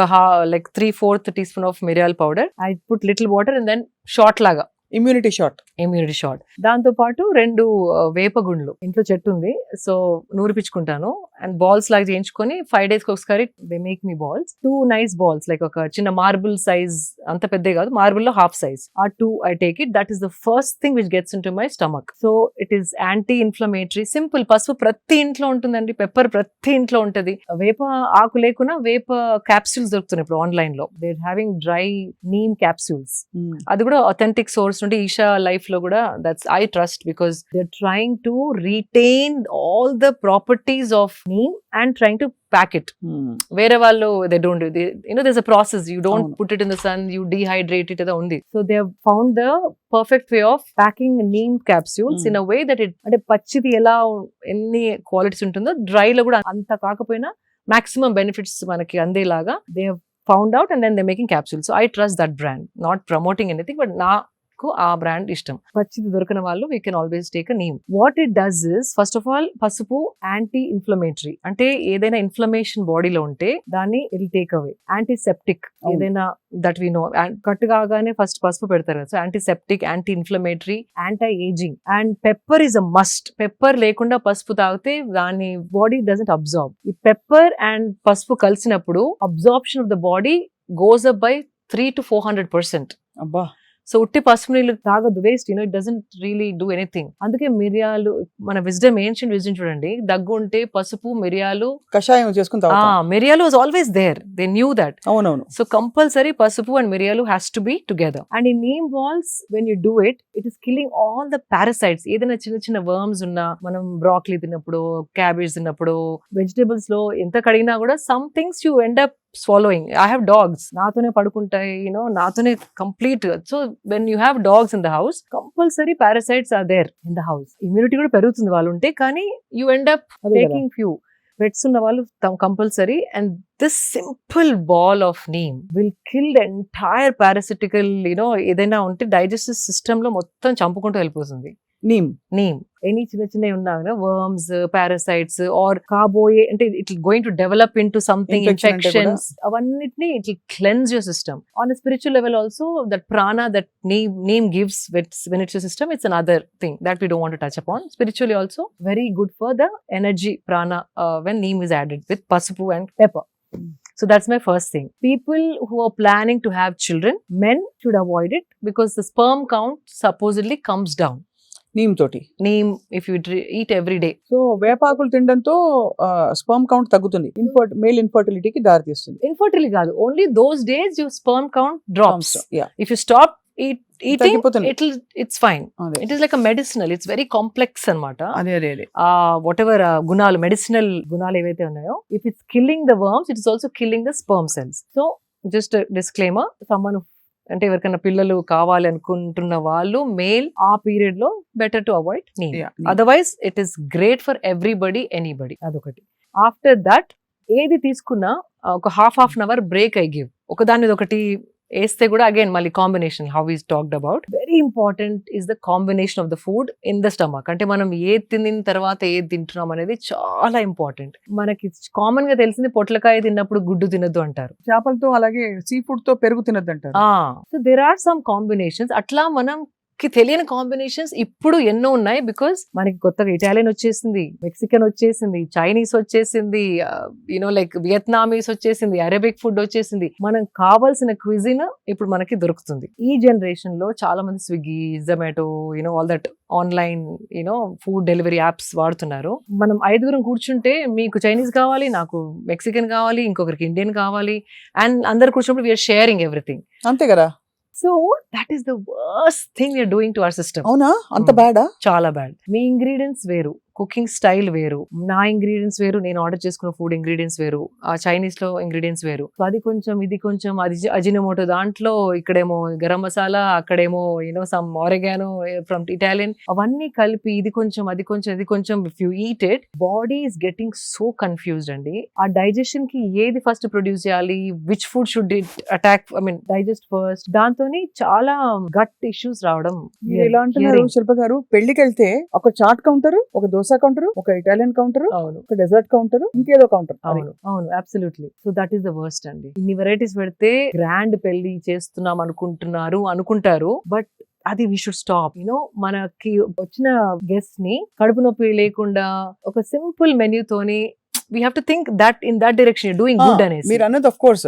like 3/4 tea spoon of మిరియాల powder. I put little water and then shot లాగా ఇమ్యూనిటీ షాట్. దాంతో పాటు 2 వేపగుండ్లు, ఇంట్లో చెట్టు ఉంది, సో నూరిపించుకుంటాను అండ్ బాల్స్ లాగా చేయించుకొని 5 days కి ఒకసారి they make me balls. 2 nice balls, like ఒక చిన్న మార్బుల్ సైజ్, అంత పెద్ద కాదు, మార్బుల్ లో హాఫ్ సైజ్. ఆ 2 I take it. That is the first thing which gets into my stomach. So it is anti-inflammatory. Simple. పసుపు ప్రతి ఇంట్లో ఉంటుందండి, పెప్పర్ ప్రతి ఇంట్లో ఉంటది. వేప ఆకు లేకున్నా వేప క్యాప్సూల్స్ దొరుకుతున్నాయి ఇప్పుడు ఆన్లైన్ లో. They are having dry neem capsules. అది కూడా అథెంటిక్ సోర్స్ నుండి, ఈషా లైఫ్ లో కూడా, that's I trust, because they are trying to retain all the properties of neem and trying to pack it. వేరే వాళ్ళు they don't do, there's a process, you don't put it in the sun, you dehydrate it, undi. So they have found the perfect way of packing neem capsules in a way that it, అంటే పచ్చిది ఎలా ఎన్ని qualities ఉంటుందో, dry లో కూడా అంత కాకపోయినా maximum benefits మనకి అందేలాగా they have found out, and then they're making capsules. So I trust that brand, not promoting anything, but నాకు ఆ బ్రాండ్ ఇష్టం. పచ్చిది దొరికిన వాళ్ళు we can always take a neem. What it does is first of all పసుపు anti inflammatory, అంటే ఏదైనా inflammation బాడీలో ఉంటే దాన్ని it will take away. Antiseptic ఏదైనా దట్ వి నో, కట్ కాగానే ఫస్ట్ పసుపు పెడతారు కదా, so antiseptic, anti inflammatory, anti ageing. And pepper is a must. Pepper లేకుండా పసుపు తాగితే దాని బాడీ డజంట్ అబ్జార్బ్. ఈ పెప్పర్ అండ్ పసుపు కలిసినప్పుడు absorption of the body goes up by 300 to 400%. అబ్బా. సో ఉట్టి పసుపు నీళ్ళు తాగదు, waste, it doesn't really do anything. అందుకే మిరియాలు, మన విజ్డమ్, ఏన్షియంట్ విజ్డమ్ చూడండి, దగ్గు ఉంటే పసుపు, మిరియాలు, కషాయం చేసుకుని తాగుతాం. మిరియాలు was always there, they knew that. అవునవును. సో కంపల్సరీ పసుపు అండ్ మిరియాలు has to be together. And ఈ neem balls when you do it is killing all the parasites. ఏదైనా చిన్న చిన్న వర్మ్స్ ఉన్నా, మనం బ్రాక్లీ తిన్నప్పుడు, క్యాబేజ్ తిన్నప్పుడు, వెజిటేబుల్స్ లో ఎంత కడిగినా కూడా some things you end up swallowing. I have dogs, నాతోనే పడుకుంటాయి, నాతోనే complete. So when you have dogs in the house, compulsory parasites are there in the house. Immunity కూడా పెరుగుతుంది వాళ్ళు ఉంటే, కానీ you end up taking few. Pets ఉన్న వాళ్ళు compulsory. And this simple ball of neem will kill the entire parasitical, ఏదైనా ఉంటే digestive system లో మొత్తం చంపుకుంటూ వెళ్ళిపోతుంది నీమ్. ఎనీ చిన్న చిన్నవి ఉన్నా వర్మ్స్, పారాసైట్స్ ఆర్ కాబోయే, అంటే it going to develop into something, infections, అవన్నిటిని it will cleanse your system. On spiritual level also that prana that name gives when it's your system, it's another thing that we don't want to touch upon. Spiritually also very good for the energy prana when neem is added with pasupu and pepper. So that's my first thing. People who are planning to have children, men should avoid it because the sperm count supposedly comes down. Neem తోటి. Neem, if you eat every day. So వేపాకులు తినడంతో sperm count తగ్గుతుంది, male ఇన్ఫర్టిలిటీకి దారితీస్తుంది. Infertility కాదు, only those days your sperm count drops. Yeah. If you stop eating, తగ్గిపోతుంది. it's fine. అదే. It is like a medicinal, it's very complex అన్నమాట. అదే. Whatever గుణాలు, మెడిసినల్ గుణాలు ఏవైతే ఉన్నాయో, if it's killing the worms, it is also killing the sperm cells. So just a disclaimer, someone అంటే ఎవరికైనా పిల్లలు కావాలి అనుకుంటున్న వాళ్ళు మేల్ ఆ పీరియడ్ లో better to avoid neem. Otherwise it is great for everybody, anybody. అదొకటి. ఆఫ్టర్ దట్ ఏది తీసుకున్నా ఒక half an hour break I give. ఒకదాని మీద ఒకటి వేస్తే కూడా అగైన్ మళ్ళీ combination, how is talked about, very important is the combination of the food in the stomach. అంటే మనం ఏది తిన్న తర్వాత ఏది తింటున్నాం అనేది చాలా ఇంపార్టెంట్. మనకి కామన్ గా తెలిసింది పొట్లకాయ తిన్నప్పుడు గుడ్డు తినద్దు అంటారు, చేపలతో అలాగే సీ ఫుడ్ తో పెరుగు తినద్దు అంటారు. So there are some combinations. అట్లా మనం తెలియని కాంబినేషన్స్ ఇప్పుడు ఎన్నో ఉన్నాయి. బికాస్ మనకి కొత్తగా ఇటాలియన్ వచ్చేసింది, మెక్సికన్ వచ్చేసింది, చైనీస్ వచ్చేసింది, లైక్ వియత్నామీస్ వచ్చేసింది, అరేబిక్ ఫుడ్ వచ్చేసింది. మనం కావాల్సిన క్విజిన్ ఇప్పుడు మనకి దొరుకుతుంది. ఈ జనరేషన్ లో చాలా మంది Swiggy, Zomato, all that online food delivery apps వాడుతున్నారు. మనం 5 కూర్చుంటే మీకు చైనీస్ కావాలి, నాకు మెక్సికన్ కావాలి, ఇంకొకరికి ఇండియన్ కావాలి, అండ్ అందరు కూర్చున్నప్పుడు వీఆర్ షేరింగ్ ఎవ్రీథింగ్. అంతే కదా. So that is the worst thing we are doing to our system. అవునా? అంత బ్యాడా? చాలా బ్యాడ్. మీ ఇంగ్రీడియంట్స్ వేరు, కుకింగ్ స్టైల్ వేరు, నా ఇంగ్రీడియంట్స్ వేరు, నేను ఆర్డర్ చేసుకున్న ఫుడ్ ఇంగ్రీడియంట్స్ వేరు, ఆ చైనీస్ లో ఇంగ్రీడియంట్స్ వేరు. సో అది కొంచెం, ఇది కొంచెం, అది అజినోమోటో దాంట్లో, ఇక్కడేమో గరం మసాలా, అక్కడేమో సమ్ ఆరెగానో ఫ్రమ్ ఇటాలియన్, అవన్నీ కలిపి ఇది కొంచెం, అది కొంచెం, ఇది కొంచెం. If you eat it, body is getting so confused అండి. ఆ డైజెషన్ కి ఏది ఫస్ట్ ప్రొడ్యూస్ చేయాలి, which food should it attack, digest first, దాంతో చాలా గట్ ఇష్యూస్ రావడం. ఎలా అంటున్నారు శిల్ప గారు? పెళ్లికి వెళ్తే ఒక చాట్ కౌంటర్, ఒక దోశ కౌంటర్, ఒక ఇటాలియన్ కౌంటర్, ఒక డెజర్ట్ కౌంటర్, ఇంకేదో కౌంటర్. అవును, absolutely. So that is the worst అండి. ఇన్ని వెరైటీస్ పెడితే గ్రాండ్ పెళ్లి చేస్తున్నాం అనుకుంటారు, బట్ అది వీ షుడ్ స్టాప్. మనకి వచ్చిన గెస్ట్ ని కడుపు నొప్పి లేకుండా ఒక సింపుల్ మెన్యూ తోని we have to think that in that direction you're doing good అనేసి. మీరు అన్నది ఆఫ్ కోర్స్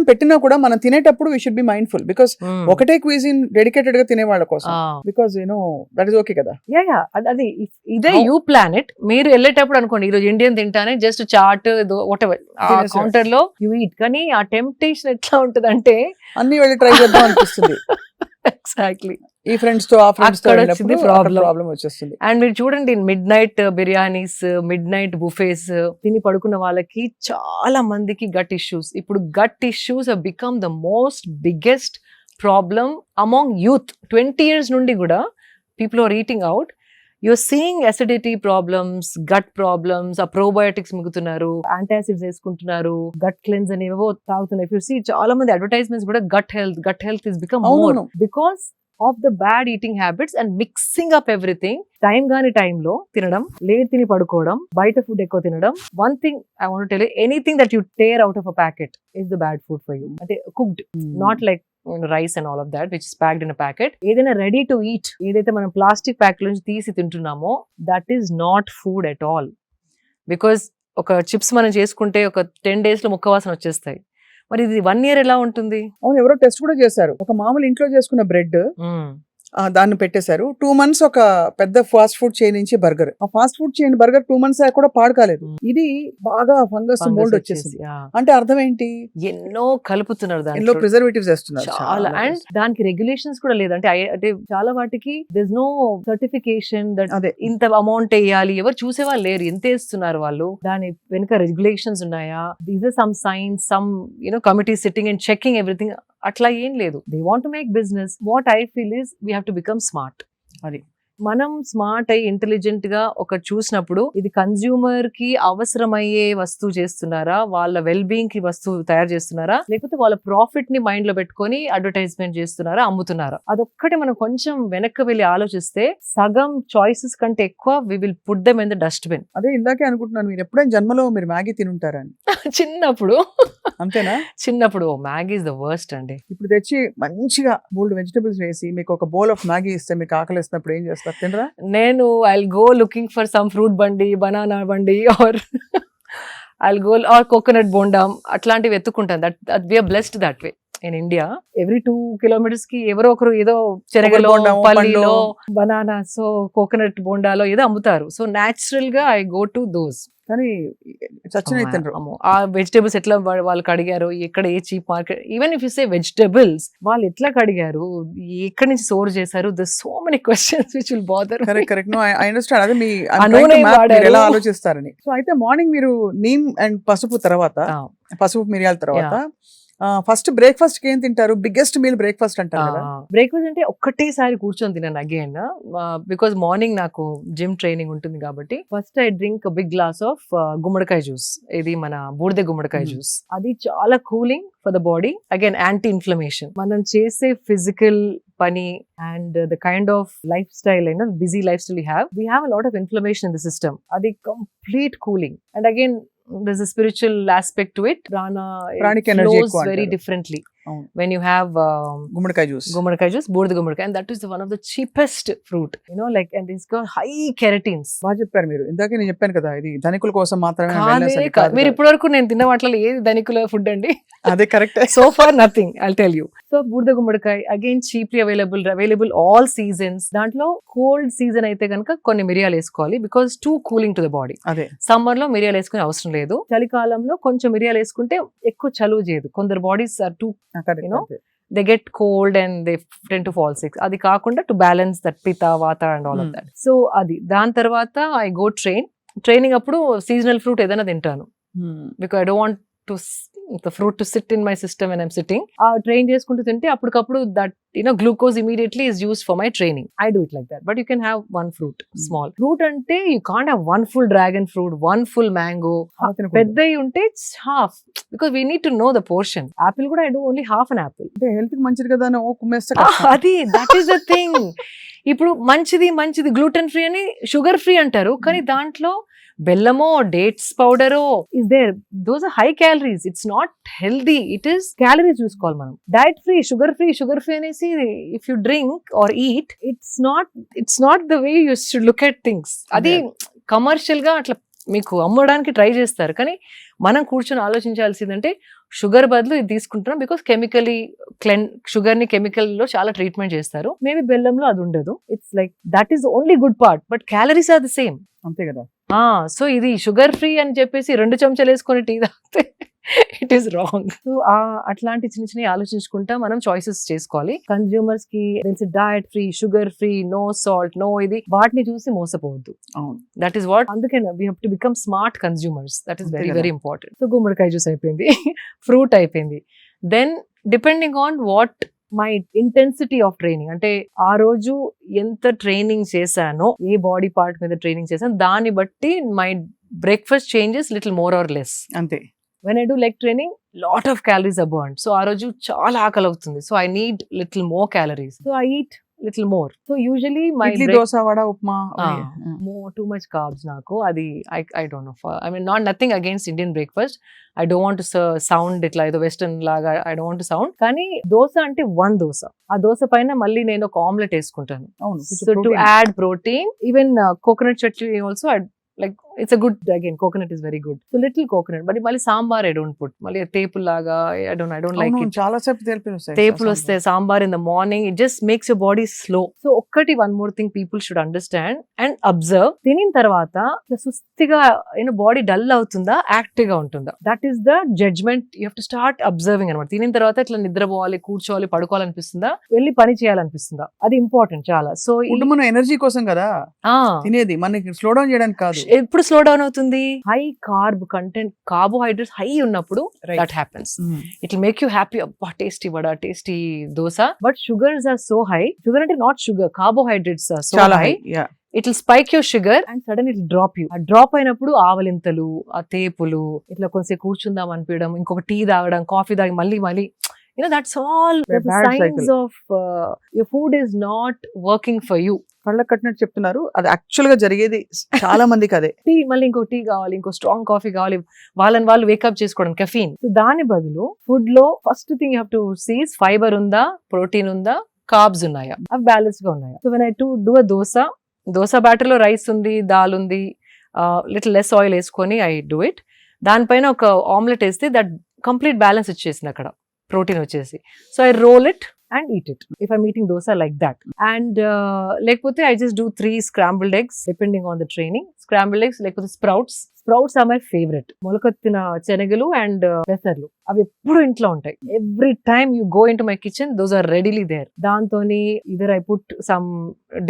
పెట్టినా కూడా మనం తినేటప్పుడు we should be mindful because ఒకటే క్విజిన్ డెడికేటెడ్ గా తినే వాళ్ళ కోసం, because that is okay కదా. అది ఇదే యూ ప్లాన్ ఇట్. మీరు వెళ్ళేటప్పుడు అనుకోండి ఈరోజు ఇండియన్ తింటానే, just chaat whatever counter లో యూ ఈట్. కానీ ఆ టెంప్టేషన్ ఎట్లా ఉంటది అంటే అన్ని వెళ్ళి ట్రై చేద్దాం అనిపిస్తుంది. ఎగ్జాక్ట్లీ. ఈ ఫ్రెండ్స్ తో, ఆ ఫ్రెండ్స్ తో ప్రాబ్లం వచ్చేస్తుంది. అండ్ మీరు చూడండి, midnight biryanis, midnight buffets తిని పడుకున్న వాళ్ళకి చాలా మందికి గట్ ఇష్యూస్. ఇప్పుడు gut issues have become the most biggest problem among youth. 20 years నుండి కూడా people are eating out. You're seeing acidity problems, gut problems, ఆ probiotics మిగుతున్నారు, యాంటాసిడ్స్ వేసుకుంటున్నారు, గట్ క్లెన్స్ అనేవో తాగుతున్నారు. If you see చాలా మంది అడ్వర్టైజ్మెంట్స్ కూడా gut health is become more because of the bad eating habits and mixing up everything. Time గాని టైంలో తినడం, లేట్ తిని పడుకోవడం, బయట ఫుడ్ ఎక్కువ తినడం. One thing I want tell you, anything that you tear out of a packet is the bad food for you. అంటే cooked, not like rice and all of that which is packed in a packet. ఏదైనా ready to eat, ఏదైతే మనం plastic pack నుంచి తీసి తింటున్నామో that is not food at all. Because ఒక chips మనం చేసుకుంటే ఒక 10 days లో ముక్క వాసన వచ్చేస్తాయి. మరి ఇది 1 year ఎలా ఉంటుంది? అవును, ఎవరో టెస్ట్ కూడా చేశారు. ఒక మామూలు ఇంట్లో చేసుకున్న బ్రెడ్ దాన్ని పెట్టేశారు. 2 months ఒక పెద్ద ఫాస్ట్ ఫుడ్ చైన్ నుంచి బర్గర్. ఆ fast food chain burger 2 months కూడా పాడు కాలేదు. ఇది బాగా ఫంగస్ మోల్డ్ వచ్చేసింది. అంటే అర్థం ఏంటి? ఎన్నో కలుపుతున్నారు, ఎన్నో దాంట్లో ప్రిజర్వేటివ్స్ వేస్తున్నారు. చాలా. అండ్ దానికి రెగ్యులేషన్స్ కూడా లేదు. అంటే చాలా వాటికి దిస్ నో సర్టిఫికేషన్ దట్ అదే. ఇంత అమౌంట్ వేయాలి. ఎవరు చూసేవాళ్ళు లేరు, ఎంత వేస్తున్నారు వాళ్ళు, దాని వెనుక రెగ్యులేషన్స్ ఉన్నాయా, these are some science, some committee sitting and checking everything. అట్లా ఏం లేదు. They want to make business. What I feel is we have to become smart. అది మనం స్మార్ట్ అయ్యి ఇంటెలిజెంట్ గా ఒక చూసినప్పుడు ఇది కన్స్యూమర్ కి అవసరమయ్యే వస్తువు చేస్తున్నారా, వాళ్ళ వెల్ బీయింగ్ కి వస్తువు తయారు చేస్తున్నారా, లేకపోతే వాళ్ళ ప్రాఫిట్ ని మైండ్ లో పెట్టుకొని అడ్వర్టైజ్మెంట్ చేస్తున్నారా, అమ్ముతున్నారా. అదొక్కటి మనం కొంచెం వెనక్కి వెళ్ళి ఆలోచిస్తే సగం చాయిసెస్ కంటే ఎక్కువ we will put them in the dustbin. అదే ఇందాకే అనుకుంటున్నాను, మీరు ఎప్పుడైనా జన్మలో మీరు మ్యాగీ తినుంటారని. చిన్నప్పుడు అంతేనా? చిన్నప్పుడు మ్యాగీ ఇస్ ద వర్స్ట్ అండి. ఇప్పుడు తెచ్చి మంచిగా బోల్డ్ వెజిటబుల్స్ వేసి మీకు ఒక బౌల్ ఆఫ్ మ్యాగీ ఇస్తే మీకు ఆకలిస్తున్నప్పుడు ఏం చేస్తారు? తినరా? నేను I'll go looking for some fruit బండి, బనానా బండి, or I'll go or coconut బోండాం, అట్లాంటివి ఎత్తుకుంటాను. That we are blessed that way. In India every 2 kilometers కి ఎవరో ఒకరు ఏదో చెరగలో, పల్లిలో, బనానాస్, కోకోనట్ బోండాలో ఏదో అమ్ముతారు. సో న్యాచురల్ గా ఐ గో టు దోస్. కానీ చచ్చిన తినరు. ఆ వెజిటేబుల్స్ ఎట్లా వాళ్ళు కడిగారు, ఎక్కడ ఏ cheap market, even if you say vegetables వాళ్ళు ఎట్లా కడిగారు, ఎక్కడి నుంచి స్టోర్ చేశారు, the so many questions which will bother. Correct. No, I understand. అదే మీ ఎలా ఆలోచిస్తారని. సో అయితే మార్నింగ్ మీరు నీమ్ అండ్ పసుపు తర్వాత, పసుపు మిరియాల తర్వాత ఫస్ట్ బ్రేక్ఫాస్ట్ కి ఏం తింటారు? బిగ్గెస్ట్ మీల్ బ్రేక్ఫాస్ట్ అంటారు కదా. బ్రేక్ఫాస్ట్ అంటే ఒక్కటేసారి కూర్చొని తిన్నాను అగైన్, బికాస్ మార్నింగ్ నాకు జిమ్ ట్రైనింగ్ ఉంటుంది కాబట్టి. First I drink big glass of గుమ్మడికాయ జ్యూస్. ఇది మన బూడిద గుమ్మడికాయ జ్యూస్. అది చాలా cooling for the body, again anti inflammation. మనం చేసే ఫిజికల్ పని and the kind of lifestyle and busy lifestyle we have a lot of inflammation in the system. అది complete cooling. And again there's a spiritual aspect to it. Pranic energy flows very differently when you have gummadikai juice, both gummadikai, and that is one of the cheapest fruit, like, and it's got high keratins. బాగా చెప్పారు మీరు. ఇందాకే నేను చెప్పాను కదా, ఇది ధనికుల కోసం మాత్రమే. మీరు ఇప్పటివరకు నేను తిన్న వాటిలో ఏది ధనికుల ఫుడ్ అండి? అదే correct. So far nothing, I'll tell you. So బూడిద గుమ్మడికాయ again cheaply available all seasons. దాంట్లో కోల్డ్ సీజన్ అయితే కనుక కొన్ని మిరియాలు వేసుకోవాలి, because two cooling to the body. అదే సమ్మర్ లో మిరియాలు వేసుకునే అవసరం లేదు. చలికాలంలో కొంచెం మిరియాలు వేసుకుంటే ఎక్కువ చలువ చేయదు. కొందరు bodies are too they get cold and they tend to fall sick. అది కాకుండా to balance that pitta, vata and all of that. So అది దాని తర్వాత I go training అప్పుడు సీజనల్ ఫ్రూట్ ఏదైనా తింటాను, because I don't want the fruit to sit in my system when I'm sitting. Train చేసుకుంటూ తింటే అప్పటికప్పుడు that glucose immediately is used for my training. I do it like that. But you can have one fruit, small fruit. అంటే you can't have one full dragon fruit, one full mango. పెద్దవి ఉంటే half, because we need to know the portion. Apple కూడా I do only half an apple. అంటే health కి మంచిది కదా అని కుమ్మేస్తే అది that is the thing. ఇప్పుడు మంచిది గ్లూటెన్ ఫ్రీ అని షుగర్ ఫ్రీ అంటారు, కానీ దాంట్లో బెల్లమో డేట్స్ పౌడరో is there. Those are high calories. It's not healthy. It is calories చూసుకోవాలి మనం. డైట్ ఫ్రీ, షుగర్ ఫ్రీ అనేసి if you drink or eat, it's not the way you should look at things. అది commercial గా అట్లా మీకు అమ్మడానికి try చేస్తారు, కానీ మనం కూర్చొని ఆలోచించాల్సిందంటే షుగర్ బదులు ఇది తీసుకుంటున్నాం, బికాస్ షుగర్ ని కెమికల్ లో చాలా ట్రీట్మెంట్ చేస్తారు. మేబీ బెల్లంలో అది ఉండదు. It's like that is only good part, but calories are the same. అంతే కదా. సో ఇది షుగర్ ఫ్రీ అని చెప్పేసి 2 చెంచాలు వేసుకొని టీ తాగితే ఇట్ ఈస్ రాంగ్. సో అట్లాంటి చిన్న ఆలోచించుకుంటా మనం చాయిసెస్ చేసుకోవాలి. కన్స్యూమర్స్ కి తెలిసి diet free, sugar free, no salt, no ఇది, వాటిని చూసి మోసపోవద్దు. That is what. అందుకే we have to become smart consumers. That is very very important. So గుమ్మడికాయ జ్యూస్ అయిపోయింది, ఫ్రూట్ అయిపోయింది. Then depending on what my intensity of training, అంటే ఆ రోజు ఎంత ట్రైనింగ్ చేశానో, ఏ బాడీ పార్ట్ మీద ట్రైనింగ్ చేశాను, దాన్ని బట్టి my breakfast changes little more or less. అంతే. when I do leg training, lot of calories are burned. So ఆ రోజు చాలా ఆకలి అవుతుంది. So I need little more calories. So I eat little more. So usually my idli dosa vada upma more too much carbs నాకు అది I don't know. I mean nothing against Indian breakfast. I don't want to sound ఇట్లా ఏదో western లాగా I don't want to sound. కానీ దోశ అంటే one dosa. ఆ దోశ పైన మళ్ళీ నేను ఒక ఆమ్లెట్ వేసుకుంటాను. అవును So to add protein, even coconut chutney also like it's a good, again coconut is very good, so little coconut, but mali sambar I don't put, mali tepul laga I don't like it. చాలా సేపు తేపులు వస్తాయి Tepul vaste sambar in the morning, it just makes your body slow. So okkati one more thing people should understand and observe, tinin tarvata sustiga body dull avutunda active ga untunda, that is the judgment you have to start observing anamata. Tinin tarvata itla nidra povali కూర్చోవాలి పడుకోవాలి అనిపిస్తుందా, వెళ్ళి పని చేయాలి అనిపిస్తుందా, అది important చాలా. So food మన ఎనర్జీ కోసం కదా తినేది, మనకి స్లో డౌన్ చేయడానికి కాదు. ఎప్పుడు స్లో డౌన్ అవుతుంది, high carb content, carbohydrates high ఉన్నప్పుడు that happens. It will make you happy, అబ్బా tasty vada, tasty dosa. But sugars are so high, sugar అంటే not sugar, carbohydrates are so high, it will spike your sugar and sudden it drop you. ఆ drop అయినప్పుడు ఆవలింతలు, ఆ తేపులు, ఇట్లా కొంచెం కూర్చుందాం అనిపించడం, ఇంకొక టీ తాగడం, కాఫీ తాగి మళ్ళీ that's all the signs of your food is not working for you. కళ్ళ కట్టినట్టు చెప్తున్నారు, అది యాక్చువల్ గా జరిగేది చాలా మందికి అదే. టీ మళ్ళీ ఇంకో టీ కావాలి, ఇంకో స్ట్రాంగ్ కాఫీ కావాలి, వాళ్ళని వాళ్ళు వేకప్ చేసుకోవడం, కెఫీన్. దాని బదులు ఫుడ్ లో first thing you have to see fibre ఉందా, ప్రోటీన్ ఉందా, కార్బ్స్ ఉన్నాయా, అవి బ్యాలెన్స్ గా ఉన్నాయా. So when I do a dosa batter లో రైస్ ఉంది, దాల్ ఉంది, లిటిల్ లెస్ ఆయిల్ వేసుకొని ఐ డూ ఇట్. దానిపైన ఒక ఆమ్లెట్ వేస్తే దట్ కంప్లీట్ బ్యాలెన్స్ వచ్చేసింది అక్కడ, ప్రోటీన్ వచ్చేసి. So I roll it and eat it if I'm eating dosa like that. And lekapothe I just do 3 scrambled eggs depending on the training. Scrambled eggs, lekapothe sprouts are my favorite. Molakattina chenagalu and pesarlu avi eppudu intlo untai. Every time you go into my kitchen, those are readily there. Dantoni either I put some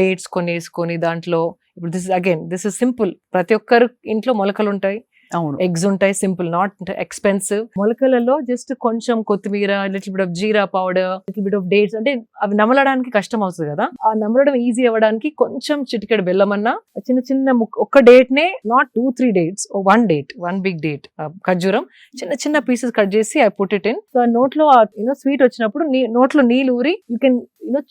dates koni dantlo. This is simple, prati okkaru intlo molakalu untai, eggs ఉంటాయి, simple, not expensive. మొలకలలో just కొంచెం కొత్తిమీర, little bit of jeera powder, little bit of dates, అంటే అవి నమలడానికి కష్టం అవుతుంది కదా, ఆ నమలడం ఈజీ అవ్వడానికి కొంచెం చిటికెడు బెల్లం అన్న, చిన్న ఒక్క డేట్ నే, not 2-3 dates, one big date, ఖర్జూరం చిన్న పీసెస్ కట్ చేసి I put it in. So నోట్లో స్వీట్ వచ్చినప్పుడు నోట్లో నీళ్ళు ఊరి యూ కెన్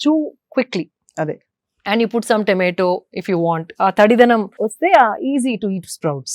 చూ క్విక్లీ. అదే. And you put some tomato if you want. Tadidanam vaste easy to eat sprouts.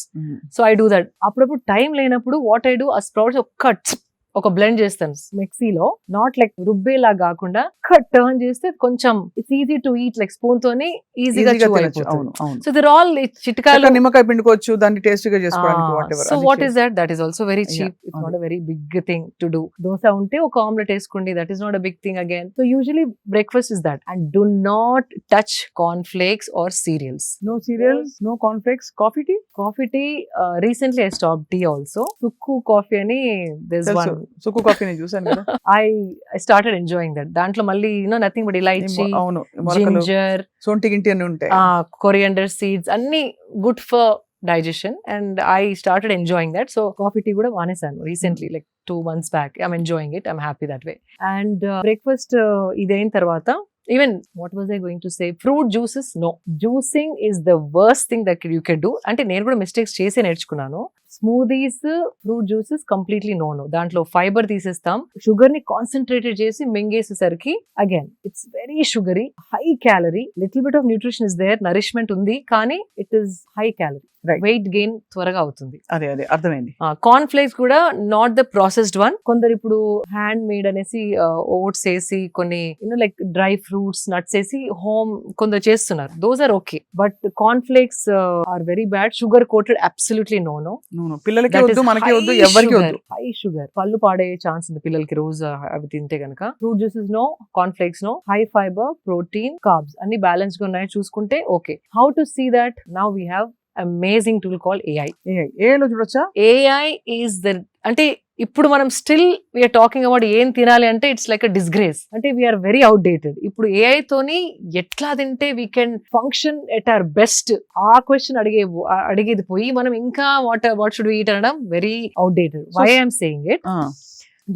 So I do that. Appudu time lenapudu what I do, a sprouts ఒక blend చేస్తాను మిక్సీలో, not like రుబ్బేలా కాకుండా cut turn చేస్తే కొంచెం it's easy to eat, like spoon తోనే ఈజీగా అయిపోతుంది. So there all చిట్కాలు, నిమ్మకాయ పిండుకోవచ్చు, దాన్ని టేస్టీగా చేసుకోవడానికి whatever. So what is that is also very cheap, it's not a very big thing to do. Dosa ఉంటే ఒక ఆమ్లెట్ వేసుకోండి, that is not a big thing again. So usually breakfast is that. And do not touch corn flakes or cereals. No cereals, no corn flakes. Coffee tea recently I stopped tea also. Sukku coffee ani there's one Sukku coffee నేను చూసాను కదా. I started enjoying that. దాంట్లో మళ్ళీ nothing but elaichi, ginger, సొంటి గింటి అన్ని ఉంటాయి, coriander seeds, అన్ని good for digestion, and I started enjoying that. So coffee tea kuda manesanu recently, like 2 months back. I'm enjoying it, I'm happy that way. And breakfast idain tarvata, even what was I going to say, fruit juices, no, juicing is the worst thing that you can do. Ante nenu kuda mistakes chese nerchukunnanu. Smoothies, fruit juices completely no. దాంట్లో fibre తీసేస్తాం, sugar ని concentrated చేసి మింగేసేసరికి again it's very sugary, high calorie. Little bit of nutrition is there, nourishment ఉంది, కానీ ఇట్ is హై క్యాలరీ, వెయిట్ గెయిన్ త్వరగా అవుతుంది. అదే అర్థమైంది. కార్న్ ఫ్లేక్స్ కూడా నాట్ ద ప్రాసెస్డ్ వన్. కొందరు ఇప్పుడు హ్యాండ్ మేడ్ అనేసి ఓట్స్ వేసి కొన్ని లైక్ డ్రై ఫ్రూట్స్, నట్స్ వేసి హోమ్ కొందరు చేస్తున్నారు, those are okay. But corn flakes are very bad, sugar coated, absolutely no. పిల్లలకి వద్దు, మనకి వద్దు, ఎవరికి వద్దు. హై షుగర్, పళ్ళు పాడయ్యే ఛాన్స్ ఉంది పిల్లలకి రోజు అవి తింటే గనక. Fruit juices no, corn flakes no, high fibre, protein, carbs అన్ని బ్యాలెన్స్ గా ఉన్నాయి చూసుకుంటే okay. How to see that? Now we have amazing tool called AI. AI లో చూడొచ్చా? AI is the, అంటే ఇప్పుడు మనం స్టిల్ వీఆర్ టాకింగ్ అబౌట్ ఏం తినాలి అంటే ఇట్స్ లైక్ అ డిస్గ్రేస్, అంటే వీఆర్ వెరీ అవుట్డేటెడ్. ఇప్పుడు AI తోని ఎట్లా తింటే we can function at our best, ఆ క్వశ్చన్ అడిగేది పోయి మనం ఇంకా వాట్ షుడ్ వి ఈట్ అనడం very outdated. Why I'm saying it,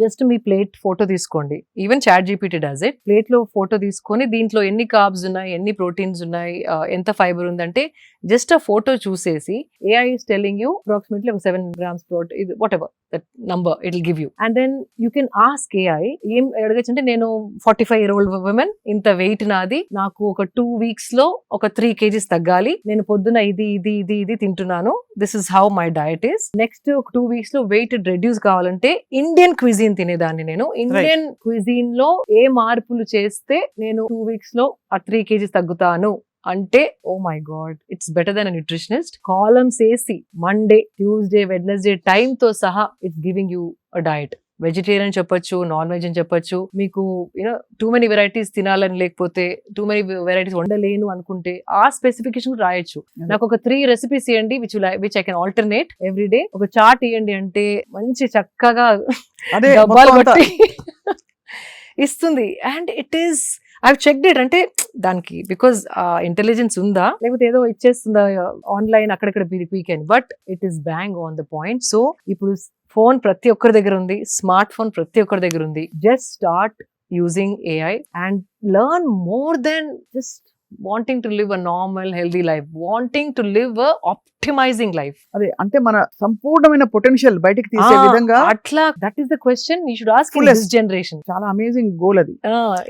just మీ ప్లేట్ ఫోటో తీసుకోండి, even ChatGPT does it. Plate లో ఫోటో తీసుకొని దీంట్లో ఎన్ని కార్బ్స్ ఉన్నాయి, ఎన్ని ప్రోటీన్స్ ఉన్నాయి, ఎంత ఫైబర్ ఉందంటే జస్ట్ ఆ ఫోటో చూసేసి AI is telling you approximately 7 grams protein, whatever, that number it'll give you, and then you can ask AI ఏం అడగచ్చు అంటే నేను 45-year-old women ఇంత వెయిట్ నాది, నాకు ఒక 2 weeks లో ఒక 3 kgs తగ్గాలి, నేను పొద్దున ఇది తింటున్నాను, this is how my diet is. Next 2 weeks లో వెయిట్ రెడ్యూస్ కావాలంటే ఇండియన్ క్విజీన్ తినేదాన్ని, నేను ఇండియన్ క్విజీన్ లో ఏ మార్పులు చేస్తే నేను 2 weeks లో ఆ 3 kgs తగ్గుతాను అంటే, oh my god, it's better then a nutritionist. Columns వేసి మండే, ట్యూస్డే, వెడ్నెస్డే టైమ్ తో సహా it's giving you a diet. Vegetarian చెప్పొచ్చు, నాన్ వెజ్ అని చెప్పొచ్చు. మీకు టూ మెనీ వెరైటీస్ తినాలని లేకపోతే టూ మెనీ వెరైటీస్ వండలేను అనుకుంటే ఆ స్పెసిఫికేషన్ రాయొచ్చు. నాకు ఒక 3 recipes ఇవ్వండి which I can alternate every day. ఒక చార్ట్ ఇవ్వండి అంటే మంచి చక్కగా డబ్బాలు కొట్టి ఇస్తుంది. And it is, I checked it. అంటే దానికి బికాస్ ఇంటెలిజెన్స్ ఉందా లేకపోతే ఏదో ఇచ్చేస్తుందా ఆన్లైన్ అక్కడక్కడ weekend, but it is bang on the point. So ఇప్పుడు ఫోన్ ప్రతి ఒక్కరి దగ్గర ఉంది, స్మార్ట్ ఫోన్ ప్రతి ఒక్కరి దగ్గర ఉంది. Just start using AI and learn more than just wanting to live a normal healthy life, wanting to live a optimizing life. అదే అంటే మన సంపూర్ణమైన పొటెన్షియల్ బయటికి తీసే విధంగా అట్లా, that is the question you should ask in this generation. చాలా amazing goal అది.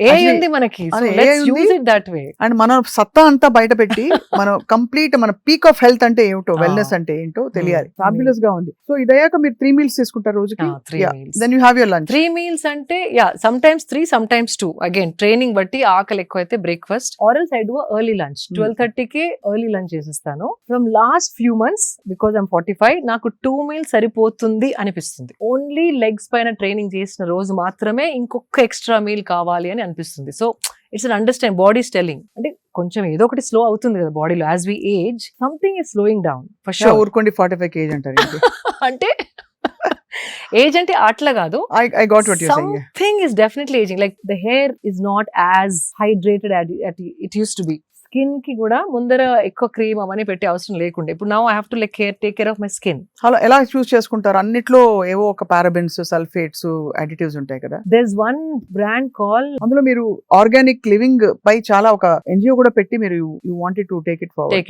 AI ఉంది మనకి, so let's use it that way. And మన సత్తా అంతా బయట పెట్టి మనం కంప్లీట్ మన పీక్ ఆఫ్ హెల్త్ అంటే ఏమిటో, వెల్నెస్ అంటే ఏంటో తెలియాలి. ఫ్యాబ్యులస్ గా ఉంది. సో ఇదయ్యాక మీరు 3 meals తీసుకుంటారు రోజుకి. 3 meals. Then you have your lunch. 3 meals అంటే sometimes 3, sometimes 2. Again training బట్టి ఆకలి ఎక్కువ అయితే breakfast, or else I do early lunch. 12:30కి ఎర్లీ లంచ్ చేసేస్తాను. From last few months because I'm 45 నాకు 2 meals సరిపోతుంది అనిపిస్తుంది. ఓన్లీ లెగ్స్ పైన ట్రైనింగ్ చేసిన రోజు మాత్రమే ఇంకొక ఎక్స్ట్రా మీల్ కావాలి అని అనిపిస్తుంది. So it's un understand, body telling అంటే కొంచెం ఏదో ఒకటి స్లో అవుతుంది కదా బాడీలో. As we age something is slowing down for sure. ఊరుకోండి 45 kg అంటారు అంటే ఏజ్ అంటే అట్లా కాదు. I got what you're saying. Something is definitely aging. Like the hair is not as hydrated as it used to be. Skin కి కూడా ముందర ఎక్కువ క్రీమ్ అవన్నీ పెట్టే అవసరం లేకుండా ఇప్పుడు now I have to take care of my skin. అలా ఎలా చూస్ చేసుకుంటారు? అన్నిట్లో ఏవో ఒక పారాబెన్స్, సల్ఫేట్స్, అడిటివ్స్ ఉంటాయి కదా. There's one brand called, అందులో మీరు ఆర్గానిక్ లివింగ్ పై చాలా ఒక NGO కూడా పెట్టి మీరు you wanted to take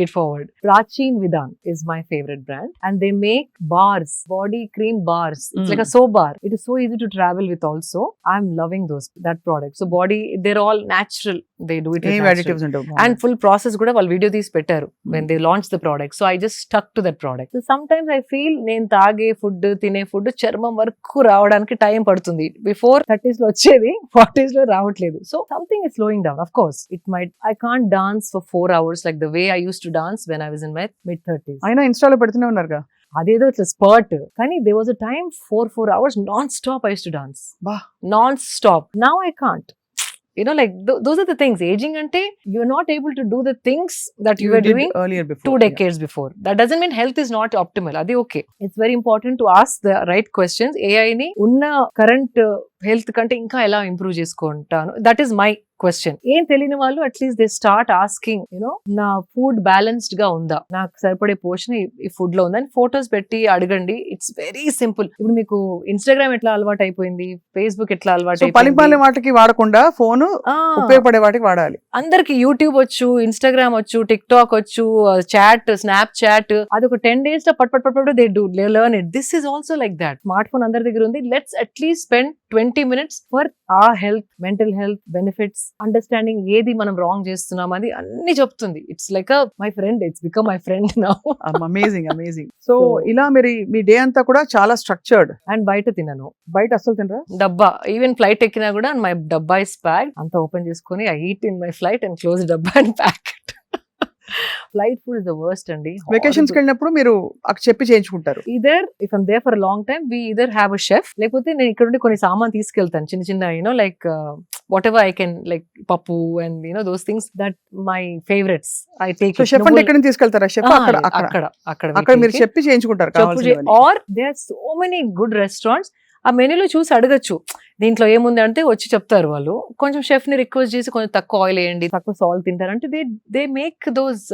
it forward. Prachin Vidhan is my favorite brand and they make bars, body cream bars. It's like a soap bar. It is so easy to travel with also. I'm loving that product. So body, they're all natural. They do it with natural. Additives ఉండవు. And full process కూడా వాళ్ళు video తీసి పెట్టారు when they launched the product. So I just stuck to that product. So sometimes I feel నేను తాగే food, తినే food చర్మం వరకు రావడానికి టైం పడుతుంది. బిఫోర్ 30s లో వచ్చేది 40s లో రావట్లేదు. So something is slowing down. Of course it might, I can't dance for 4 hours like the way I used to dance when I was in my mid-30s. అయినా ఇన్స్టాలో పెడుతూనే ఉన్నారుగా. అదేదో ఇట్లా స్పర్ట్, కానీ there was a time 4 hours non-stop I used to dance. Non-stop. Now I can't. Like those are the things. Aging ante you're not able to do the things that you were doing earlier before, 2 decades before. That doesn't mean health is not optimal. Adi okay. It's very important to ask the right questions. AI ni unna current health kante inka ela improve chesukontanu. That is my question. ఏం తెలియని వాళ్ళు at least they start asking నా food balanced గా ఉందా, నాకు సరిపడే పోషన్ ఈ food లో ఉందని ఫోటోస్ పెట్టి అడగండి. It's very simple. ఇప్పుడు మీకు ఇన్స్టాగ్రామ్ ఎట్లా అలవాటు అయిపోయింది, ఫేస్బుక్ ఎట్లా అలవాటు అయిపోయింది, వాటికి వాడకుండా ఫోన్ ఉపయోగపడే వాటికి వాడాలి. అందరికి యూట్యూబ్ వచ్చు, ఇన్స్టాగ్రామ్ వచ్చు, టిక్ టాక్ వచ్చు, చాట్, స్నాప్ చాట్, అది ఒక 10 days లో పట్ they do learn it. This is also like that. Smart phone అందరి దగ్గర ఉంది. Let's at least spend 20 minutes for our health, mental health benefits, understanding ఏది మనం రాంగ్ చేస్తున్నాం అది అన్ని చెప్తుంది. It's like my friend, it's become my friend now. Amazing. So ఇలా మీరు మీ డే అంతా కూడా చాలా స్ట్రక్చర్డ్. అండ్ బయట తినను. బయట అసలు తినరా? డబ్బా, ఈవెన్ ఫ్లైట్ ఎక్కినా కూడా మై డబ్బా ఇస్ ప్యాక్డ్. అంతా ఓపెన్ చేసుకుని I eat in my flight and close dabba and pack. Flight food is the worst అండి. వెకేషన్స్ కి వెళ్ళినప్పుడు మీరు అక్కడ చెప్పి చేయించుకుంటారు. Either if I'm there for a long time we either have a chef, లేకపోతే నేను ఇక్కడ నుండి కొన్ని సామాన్ తీసుకెళ్తాను చిన్న చిన్న like whatever I can, like pappu and those things that my favorites I take. So chef ante ekkada తీసుకెళ్తారా? chef అక్కడ మీరు చెప్పి చేయించుకుంటారు కావాల్సినవి. Or there are so many good restaurants ఆ మెనూలో చూసి అడగచ్చు దీంట్లో ఏముంది అంటే వచ్చి చెప్తారు వాళ్ళు. కొంచెం షెఫ్ ని రిక్వెస్ట్ చేసి కొంచెం తక్కువ ఆయిల్ వేయండి, తక్కువ సాల్ట్ తింటారంటే దే మేక్ దోస్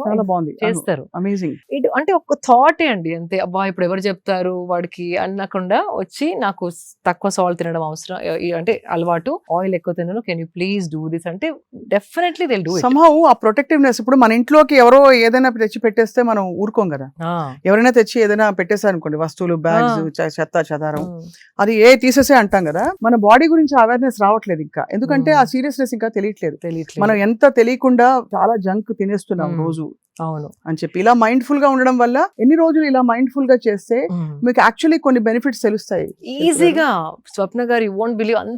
చాలా బాగుంది, చేస్తారు. అమేజింగ్. ఇది అంటే ఒక థాటే అండి అంతే. అబ్బా ఇప్పుడు ఎవరు చెప్తారు వాడికి అనకుండా వచ్చి నాకు తక్కువ సాల్ట్ తినడం అవసరం అంటే అలవాటు, ఆయిల్ ఎక్కువ తినను, can you please do this అంటే definitely they do it. Somehow ఆ ప్రొటెక్టివ్నెస్. ఇప్పుడు మన ఇంట్లోకి ఎవరో ఏదైనా తెచ్చి పెట్టేస్తే మనం ఊరుకోం కదా. ఎవరైనా తెచ్చి ఏదైనా పెట్టేశారు అనుకోండి, వస్తువులు, బ్యాగ్స్, చెత్త చెదారం, అది తీసేసే అంటాం కదా. మన బాడీ గురించి అవేర్నెస్ రావట్లేదు ఇంకా, ఎందుకంటే ఆ సీరియస్నెస్ ఇంకా తెలియట్లేదు. మనం ఎంత తెలియకుండా చాలా జంక్ తినేస్తున్నాం రోజు. అవును అని చెప్పి ఇలా మైండ్ఫుల్ గా ఉండడం వల్ల ఎన్ని రోజులు ఇలా మైండ్ఫుల్ గా చేస్తే మీకు యాక్చువల్లీ కొన్ని బెనిఫిట్స్ తెలుస్తాయి ఈజీగా. Swapna garu, you won't believe,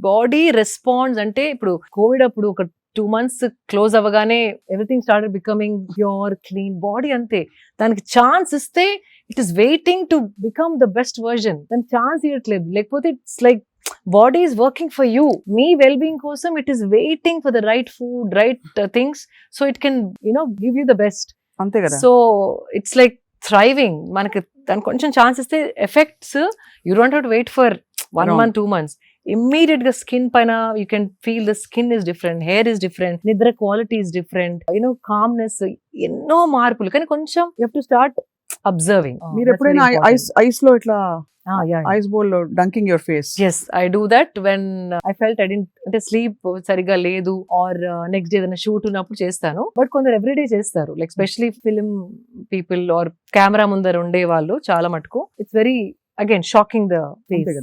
body response అంటే ఇప్పుడు కోవిడ్ అప్పుడు ఒక 2 months క్లోజ్ అవ్వగానే everything started becoming pure clean body. అంతే, దానికి ఛాన్స్ ఇస్తే it is waiting to become the best version. దానికి ఛాన్స్ ఇవ్వట్లేదు, లేకపోతే it's like body is working for you. మీ వెల్ బీయింగ్ కోసం it is waiting for the right food, right things, so it can give you the best. అంతే కదా. So it's like thriving. మనకి దానికి కొంచెం ఛాన్స్ ఇస్తే effects you don't have to wait for 1 month 2 months. Immediate గా skin పైన you can feel the skin is different, hair is different, నిద్ర quality is different, calmness, ఎన్నో మార్పులు. కానీ కొంచెం you have to start observing. మీరు ఎప్పుడైనా ఐస్ లో ఇట్లా ఐస్ బౌల్ లో dunking your face? yes, I do that when I felt I didn't అంటే స్లీప్ సరిగా లేదు ఆర్ నెక్స్ట్ డే ఏదైనా షూట్ ఉన్నప్పుడు చేస్తాను. బట్ కొందరు ఎవ్రీడే చేస్తారు, like specially film people or camera ముందర ఉండే వాళ్ళు చాలా మటుకు. It's very again shocking the face.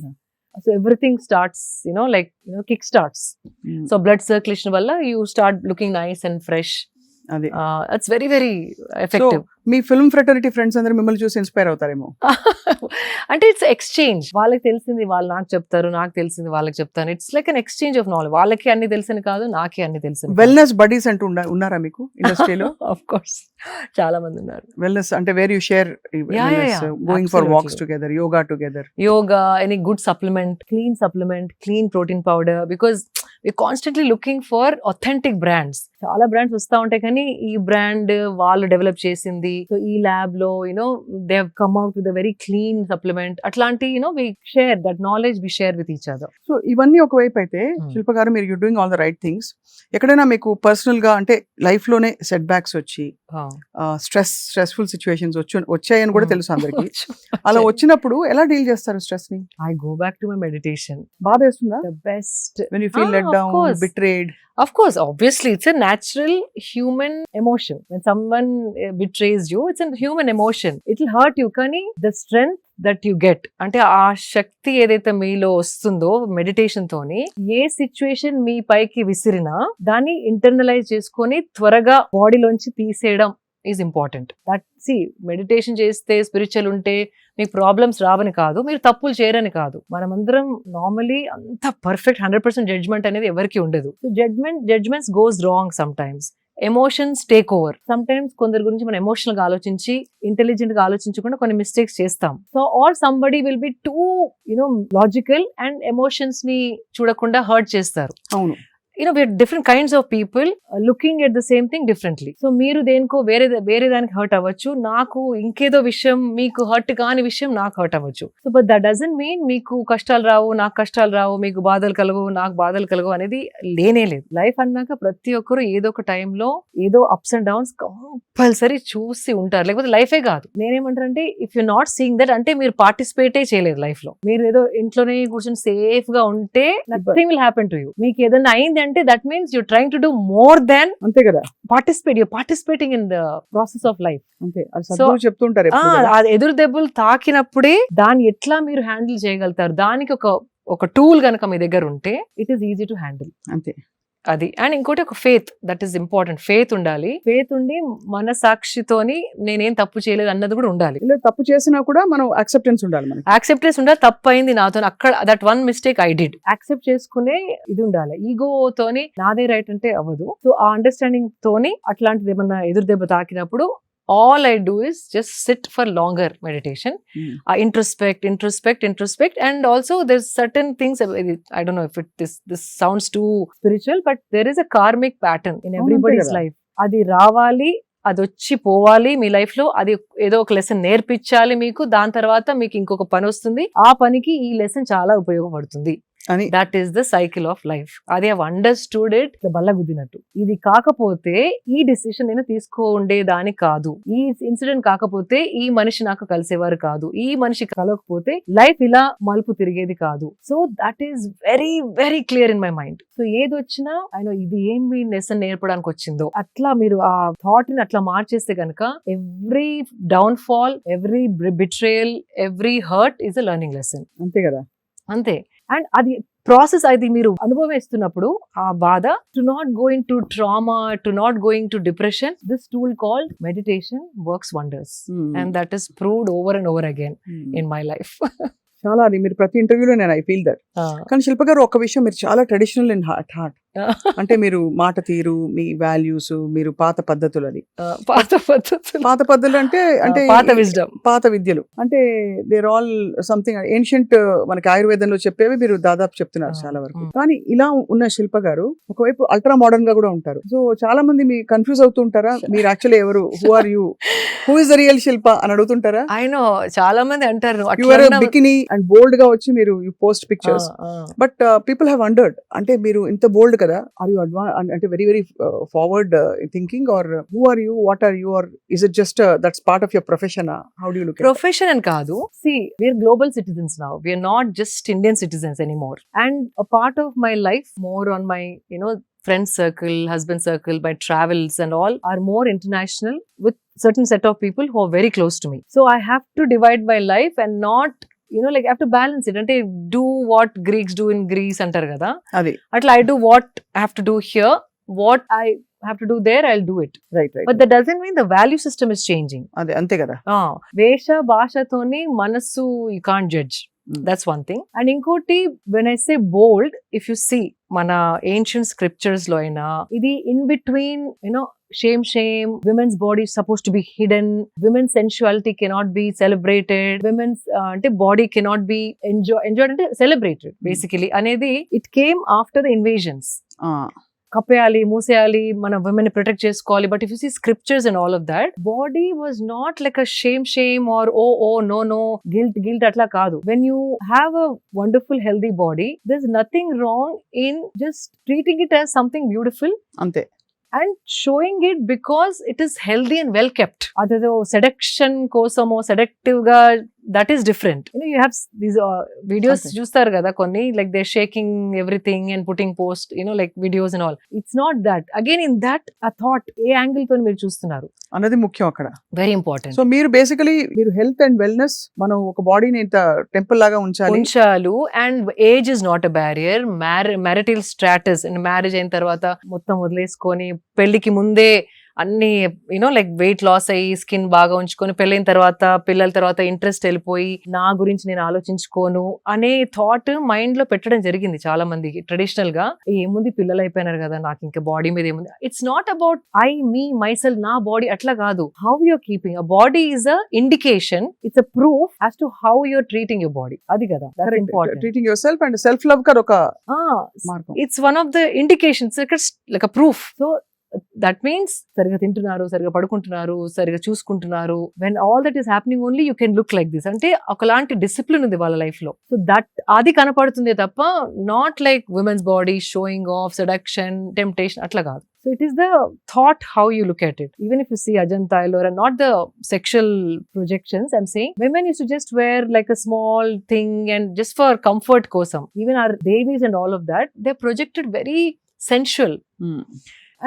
So everything starts, kick starts. So blood circulation valla you start looking nice and fresh. It's very very effective. So me film fraternity friends అందరూ మిమ్మల్ని చూసి inspire అవుతారేమో. అంటే it's exchange. వాళ్ళకి తెలిసింది వాళ్ళు నాకు చెప్తారు, నాకు తెలిసింది వాళ్ళకి చెప్తాను. It's like an exchange of knowledge. వాళ్ళకి అన్ని తెలిసింది కాదు, నాకే అన్ని తెలిసింది. వెల్నెస్ బడీస్ అంటూ ఉన్నారా మీకు ఇండస్ట్రీలో? ఆఫ్ కోర్స్ చాలా మంది ఉన్నారు. వెల్నెస్ అంటే where you share going for walks together, yoga together. Yoga, any good supplement, clean protein powder, because we're constantly looking for authentic brands. చాలా బ్రాండ్స్ వస్తూ ఉంటాయి, కానీ ఈ బ్రాండ్ వాళ్ళు డెవలప్ చేసింది, సో ఈ ల్యాబ్ లో they have come out with a very clean supplement. అట్లాంటి we share that knowledge, we share with each other. So ఇవన్నీ ఒకవైపు అయితే శిల్ప గారు, మీరు you doing all the right things. ఎక్కడైనా మీకు పర్సనల్ గా అంటే లైఫ్ లోనే సెట్ బ్యాక్స్ వచ్చి స్ట్రెస్ఫుల్ సిచ్యువేషన్స్ వచ్చాయని కూడా తెలుసు అందరికి. అలా వచ్చినప్పుడు ఎలా డీల్ చేస్తారు స్ట్రెస్ ని? I go back to my meditation. బాధ వేస్తుందా? The best. When you feel let down, betrayed. Of course, obviously, it's a natural human emotion. When someone betrays you, it's a human emotion. It'll hurt you, kani the strength that you get, అంటే ఆ శక్తి ఏదైతే మీలో వస్తుందో meditation తోని, ఏ situation మీ పైకి విసిరినా దాన్ని internalise చేసుకొని త్వరగా బాడీలోంచి తీసేయడం ఈజ్ ఇంపార్టెంట్. దట్ మెడిటేషన్ చేస్తే, స్పిరిచువల్ ఉంటే మీకు ప్రాబ్లమ్స్ రావని కాదు, మీరు తప్పులు చేయరని కాదు. మనమందరం నార్మలీ అంత పర్ఫెక్ట్ 100% జడ్జ్మెంట్ అనేది ఎవరికి ఉండదు. Judgements goes wrong sometimes. Emotions take over. Sometimes కొందరి గురించి మనం ఎమోషనల్ గా ఆలోచించి, ఇంటెలిజెంట్ గా ఆలోచించకుండా కొన్ని మిస్టేక్స్ చేస్తాం. So or somebody will be too logical and emotions ని చూడకుండా హర్ట్ చేస్తారు. అవును. we are different kinds of people looking at the same thing differently. So మీరు దేనికో వేరే దానికి హర్ట్ అవ్వచ్చు, నాకు ఇంకేదో విషయం, మీకు హర్ట్ కాని విషయం నాకు హర్ట్ అవ్వచ్చు. So but that doesn't mean మీకు కష్టాలు రావు, నాకు కష్టాలు రావు, మీకు బాధలు కలవు, నాకు బాధలు కలవు అనేది లేనే లేదు. లైఫ్ అన్నాక ప్రతి ఒక్కరు ఏదో ఒక టైంలో ఏదో అప్స్ అండ్ డౌన్స్ కంపల్సరీ చూసి ఉంటారు, లేకపోతే లైఫే కాదు. నేనేమంటానంటే if you not seeing that, అంటే మీరు పార్టిసిపేటే చేయలేదు లైఫ్ లో. మీరు ఏదో ఇంట్లోనే కూర్చొని సేఫ్ గా ఉంటే nothing will happen to you. మీకు ఏదైనా అయింది అంటే that means you're trying to do more than అంతే కదా participate. You're participating in the process of life. అంతే. అది సద్గురు చెప్తుంటారు. ఎదురు దెబ్బలు తాకినప్పుడే దాన్ని ఎట్లా మీరు హ్యాండిల్ చేయగలుగుతారు, దానికి ఒక టూల్ గనక మీ దగ్గర ఉంటే it is easy to handle. అంతే. అది. అండ్ ఇంకోటి ఒక faith, that is important. Faith ఉండాలి. ఫేత్ ఉండి మన సాక్షితోని నేనేం తప్పు చేయలేదు అన్నది కూడా ఉండాలి. తప్పు చేసినా కూడా మనం యాక్సెప్టెన్స్ ఉండాలి. యాక్సెప్టెన్స్ ఉండాలి. తప్పు అయింది నాతో, అక్కడ that one mistake I did, accept చేసుకునే ఇది ఉండాలి. ఈగో తోని నాదే రైట్ అంటే అవ్వదు. సో ఆ అండర్స్టాండింగ్ తోని అట్లాంటిది ఏమన్నా ఎదురు దెబ్బ తాకినప్పుడు all I do is just sit for longer meditation. Introspect, and also there's certain things, I don't know if this sounds too spiritual, but there is a karmic pattern in everybody's life. Adi ravali, అది వచ్చి పోవాలి మీ life లో, అది ఏదో ఒక lesson నేర్పించాలి మీకు, దాని తర్వాత మీకు ఇంకొక పని వస్తుంది, ఆ పనికి ఈ లెసన్ చాలా ఉపయోగపడుతుంది అని that is the cycle of life. అది అండర్స్టూడ్ ఇట్ బల్లగుద్దినట్టు. ఇది కాకపోతే ఈ డిసిషన్ నేను తీసుకోండేదాని కాదు, ఈ ఇన్సిడెంట్ కాకపోతే ఈ మనిషి నాకు కలిసేవారు కాదు, ఈ మనిషి కలవకపోతే లైఫ్ ఇలా మలుపు తిరిగేది కాదు. So that is very very clear in my mind. So ఏది వచ్చినా ఆయన ఇది ఏమి లెసన్ నేర్పడానికి వచ్చిందో అట్లా మీరు ఆ థాట్ ని అట్లా మార్చేస్తే కనుక every down fall, every betrayal, every hurt is a learning lesson. అంతే కదా. అంతే. అండ్ అది ప్రాసెస్, అది మీరు అనుభవిస్తున్నప్పుడు ఆ బాధ, to not going to trauma, to not going to depression, this tool called meditation works wonders and that is proved over and over again in my life. చాలా అది మీరు ప్రతి ఇంటర్వ్యూలో నేను ఐ ఫీల్ దట్. కానీ శిల్ప గారు ఒక విషయం, మీరు చాలా ట్రెడిషనల్ ఇన్ హార్ట్. అంటే మీరు మాట తీరు, మీ వాల్యూస్, మీరు పాత పద్ధతులు, అది పాత పద్ధతులు అంటే అంటే పాత విజ్డమ్, పాత విద్యలు అంటే దేర్ ఆల్ సంథింగ్ ఏన్షియంట్, మనకి ఆయుర్వేదంలో చెప్పేవి మీరు దాదాపు చెప్తున్నారు చాలా వరకు. కానీ ఇలా ఉన్న శిల్ప గారు ఒకవైపు అల్ట్రా మోడర్న్ గా కూడా ఉంటారు. సో చాలా మంది మీ కన్ఫ్యూజ్ అవుతూ ఉంటారా, మీరు యాక్చువల్లీ ఎవరు, who are you, who is the real Shilpa అని అడుగుతుంటారా? అయినో చాలా మంది అంటారు యువర్ బికినీ అండ్ బోల్డ్ గా వచ్చి మీరు you post pictures, but people have wondered, అంటే మీరు ఇంత బోల్డ్ కదా, ఆర్ యూ అంటే very very forward thinking, or who are you, what are you, or is it just that's part of your profession? How do you look? Profession అని కాదు. See, we are global citizens now. We are not just Indian citizens anymore. And a part of my life, more on my, friend circle, husband circle, my travels and all are more international with certain set of people who are very close to me. So I have to divide my life and not, like I have to balance it. Ante do what Greeks do in Greece antar kada. Adi. Atla I do what I have to do here. What I have to do there, I'll do it. Right. But that doesn't mean the value system is changing. Ade ante kada. Vesha bhashatoni manassu you can't judge. That's one thing. And inkoti, when I say bold, if you see mana ancient scriptures lo aina idi in between, shame, women's body is supposed to be hidden, women's sensuality cannot be celebrated, women's body cannot be enjoyed ante celebrated basically anedi it came after the invasions. కప్పేయాలి, మూసేయాలి, మన women ని protect చేసుకోవాలి. But if you see scriptures and all of that, body was not like a shame or oh no guilt అట్లా కాదు. When you have a wonderful healthy body, there is nothing wrong in just treating it as something beautiful అంతే, and showing it because it is healthy and well kept. అదేదో seduction కోసమో seductive గా, that is different. You have these videos చూస్తారు కదా కొన్ని, like they're shaking everything and putting post, like videos and all. It's not that. Again, in that a thought, A angle తో మీరు చూస్తున్నారు అన్నది ముఖ్యం అక్కడ, వెరీ ఇంపార్టెంట్. సో మీరు బేసికలీ మీరు హెల్త్ అండ్ వెల్నెస్, మనం ఒక బాడీని ఇంత టెంపుల్ లాగా ఉంచాలి. And age is not a barrier. Marital status, marriage అయిన తర్వాత మొత్తం వదిలేసుకొని, పెళ్లికి ముందే అన్ని లైక్ వెయిట్ లాస్ అయ్యి స్కిన్ బాగా ఉంచుకొని, పెళ్ళైన తర్వాత పిల్లల తర్వాత ఇంట్రెస్ట్ వెళ్ళిపోయి, నా గురించి నేను ఆలోచించుకోను అనే థాట్ మైండ్ లో పెట్టడం జరిగింది చాలా మందికి. ట్రెడిషనల్ గా ఏముంది, పిల్లలు అయిపోయినారు కదా, నాకు ఇంకా బాడీ మీద ఏముంది. It's not about me myself, నా బాడీ అట్లా కాదు. How you're keeping a body is a indication, it's a proof as to how you're treating your body. అది కదా important. Treating yourself and self love కదా ఒక మార్గం. It's one of the indications, like a proof. So that means సరిగా తింటున్నారు, సరిగా పడుకుంటున్నారు, సరిగా చూసుకుంటున్నారు. when all that is happening only you can look like this. అంటే ఒకలాంటి డిసిప్లిన్ ఉంది వాళ్ళ లైఫ్ లో. సో దట్ అది కనపడుతుంది తప్ప, not like women's body showing off, seduction, temptation అట్లా కాదు. So it is the thought how you look at it. Even if you see Ajanta, Ellora, not the sexual projections, I'm saying women used to just wear like a small thing and just for comfort kosam. Even our devis and all of that, they're projected very sensual.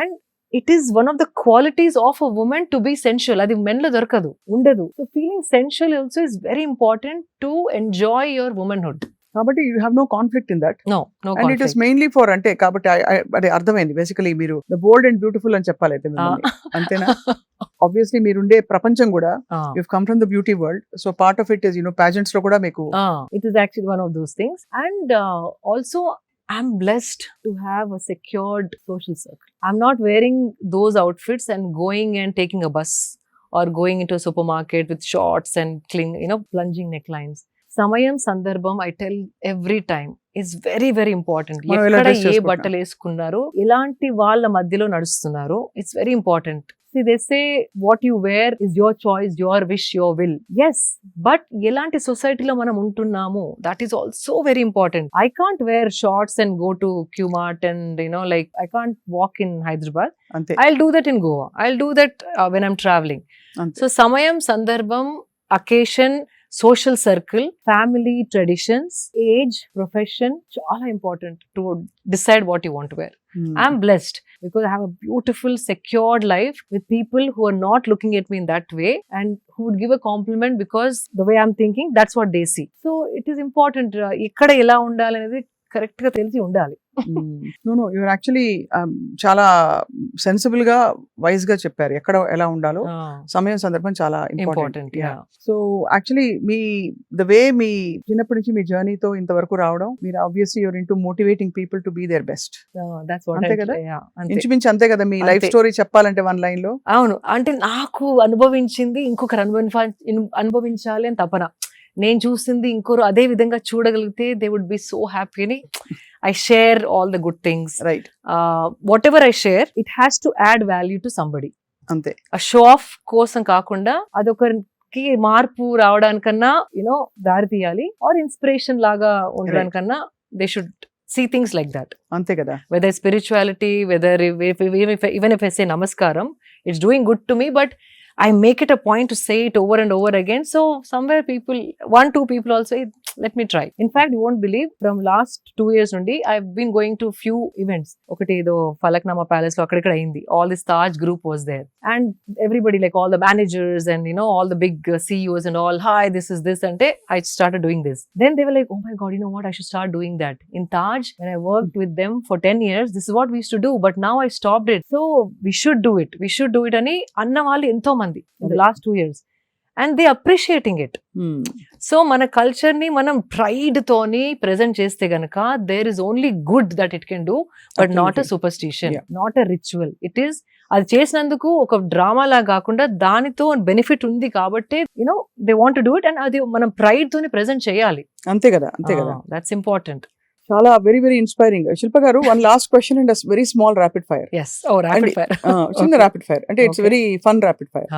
And it is one of the qualities of a woman to be sensual. Adi men lo dorkadu, undadu. So feeling sensual also is very important to enjoy your womanhood. కాబట్టి you have no conflict in that. No and conflict. It is mainly for, అంటే కాబట్టి అదే అర్థమైంది. Basically మీరు the bold and beautiful అని చెప్పాలి అయితే అంతేనా? ఆబ్వియస్లీ మీరుండే ప్రపంచం కూడా you come from the beauty world, so part of it is pageants లో కూడా మీకు it is actually one of those things. And also I'm blessed to have a secured social circle. I'm not wearing those outfits and going and taking a bus or going into a supermarket with shorts and plunging necklines. Samayam sandarbham, I tell every time, is very very important. ఎక్కడ ఏ బట్టలు వేసుకున్నారు, ఎలాంటి వాళ్ళ మధ్యలో నడుస్తున్నారు, it's very important. See, they say what you wear is your choice, your wish, your will. Yes, but elanti society lo manam untunnamu, that is also very important. I can't wear shorts and go to Qmart and like I can't walk in Hyderabad. అంతే I'll do that in Goa. I'll do that when I'm traveling. అంతే So samayam, sandarbham, occasion, social circle, family, traditions, age, profession, చాలా important to decide what you want to wear. Hmm. I'm blessed because I have a beautiful, secured life with people who are not looking at me in that way and who would give a compliment because the way I'm thinking, that's what they see. So it is important. ఇక్కడ ఎలా ఉండాలి అనేది correct గా తెలిసి ఉండాలి. No your actually చాలా sensible గా wise గా చెప్పారు ఎక్కడ ఎలా ఉండాలో. సమయం సందర్భం చాలా ఇంపార్టెంట్. ఇంపార్టెంట్. సో యాక్చువల్లీ మీ ద వే మీ చిన్నప్పటి నుంచి మీ జర్నీతో ఇంతవరకు రావడం, మీరు obviously your into motivating people to be their best. అంతే కదా? ఇంచుమించు అంతే కదా మీ లైఫ్ అంతే. స్టోరీ చెప్పాలంటే వన్ లైన్ లో. అవును, అంటే నాకు అనుభవించింది ఇంకొకరు అనుభవించాలి అని తపన. నేను చూసింది ఇంకొకరు అదే విధంగా చూడగలిగితే they would be so happy అని I share all the good things. Right. Whatever I share it has to add value to somebody. అంతే. ఆ షో ఆఫ్ కోసం కాకుండా అదొకరికి మార్పు రావడానికన్నా దారి తీయాలి, ఆర్ ఇన్స్పిరేషన్ లాగా ఉండడానికన్నా they should see things like that. అంతే కదా. Whether spirituality, whether even if I say namaskaram, it's doing good to me, but I make it a point to say it over and over again. So somewhere people, 1-2 people also, let me try. In fact, you won't believe, from last 2 years nundi, I've been going to few events. Okati edo Falaknama Palace lo akkada ayindi. All this Taj group was there. And everybody, like all the managers and all the big CEOs and all, hi, this is this. And I started doing this. Then they were like, oh my God, you know what? I should start doing that. In Taj, when I worked with them for 10 years, this is what we used to do. But now I stopped it. So we should do it. We should do it. Ani anna vallu entho mandi in the last 2 years. And they appreciating it. So మన culture ని మనం pride తోని present చేస్తే గనక there is only good that it can do, but not a superstition, not a ritual. It is అది చేసినందుకు ఒక drama లా కాకుండా దానితో బెనిఫిట్ ఉంది కాబట్టి they want to do it, and అది మనం ప్రైడ్ తోని ప్రెజెంట్ చేయాలి. అంతే కదా. అంతే కదా. That's important. చాలా వెరీ వెరీ ఇన్స్పైరింగ్. శిల్ప గారు, one last question and very small rapid fire. Rapid fire. చిన్న ర్యాపిడ్ ఫైర్ అంటే it's very fun rapid fire.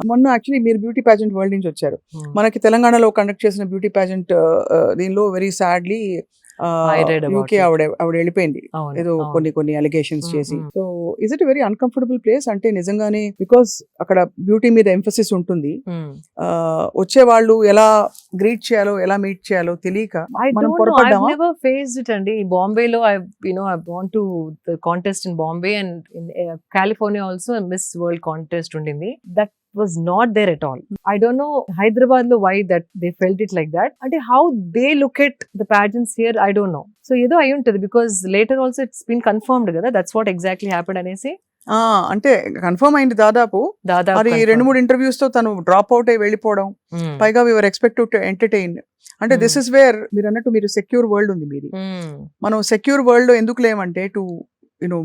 మొన్న యాక్చువల్లీ మీరు బ్యూటీ పాజెంట్ వరల్డ్ నుంచి వచ్చారు. మనకి తెలంగాణలో కండక్ట్ చేసిన బ్యూటీ పాజెంట్ దీనిలో వెరీ సాడ్లీ యూకే ఆవిడ వెళ్ళిపోయింది ఏదో కొన్ని అలిగేషన్స్ చేసి. So is it very uncomfortable place? అంటే నిజంగానే బికాస్ అక్కడ బ్యూటీ మీద ఎంఫసిస్ ఉంటుంది, వచ్చే వాళ్ళు ఎలా గ్రీట్ చేయాలో ఎలా మీట్ చేయాలో తెలియక మనం పొరపడ్డామా? I've never faced it అండి. బాంబేలో I've gone to the contest in Bombay, and in California also a Miss World contest ఉండింది. That was not there at all. I don't know Hyderabad lo why that they felt it like that. And how they look at the pageants here, I don't know. So ఏదో అయి ఉంటుంది, because later also it's been confirmed కదా, that's what exactly happened అనేసి. అంటే confirm అయింది దాదాపు. అది 2-3 interviews తో తను డ్రాప్ అవుట్ అయి వెళ్ళిపోవడం. పైగా వి వర్ ఎక్స్పెక్టెడ్ టు ఎంటర్టైన్. అంటే దిస్ ఇస్ వేర్ మీరు అన్నట్టు మీరు సెక్యూర్ వరల్డ్ ఉంది మీది. మనం సెక్యూర్ వరల్డ్ లో ఎందుకు లేమంటే to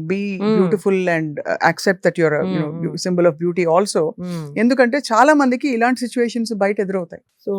be beautiful and accept that you're a symbol of beauty also. ఎందుకంటే చాలా మందికి ఇలాంటి సిచ్యువేషన్స్ బయట ఎదురవుతాయి. సో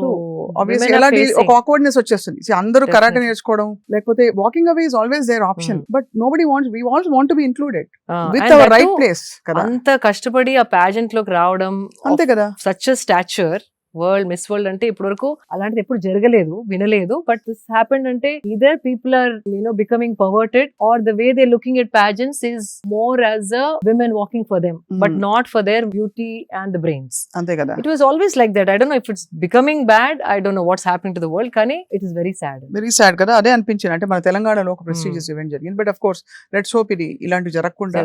ఆబ్వియస్లీ ఎలా ఒక ఆక్వర్డ్నెస్ వచ్చేస్తుంది. అందరూ కరాటే నేర్చుకోవడం లేకపోతే walking away is always there option, but nobody wants, we also want to be included with our right place కదా. అంత కష్టపడి ఆ పాజెంట్ లోకి రావడం, అంతే కదా. Such a stature world miss world అంటే ఇప్పటి వరకు అలాంటిది ఎప్పుడు జరగలేదు, వినలేదు. బట్ దిస్ హ్యాపెండ్ అంటే either people are becoming perverted, or the way they looking at pageants is more as a women walking for them, but not for their beauty and the brains. అంతే కదా. It was always like that. I don't know if it's becoming bad. I don't know what's happening to the world. కానీ it is very sad. Very sad కదా. అదే అనిపించింది. అంటే మన తెలంగాణలో ఒక ప్రెస్టీజియస్ ఈవెంట్ జరిగింది, but of course let's hope ఇది ఇలాంటి జరగకుండా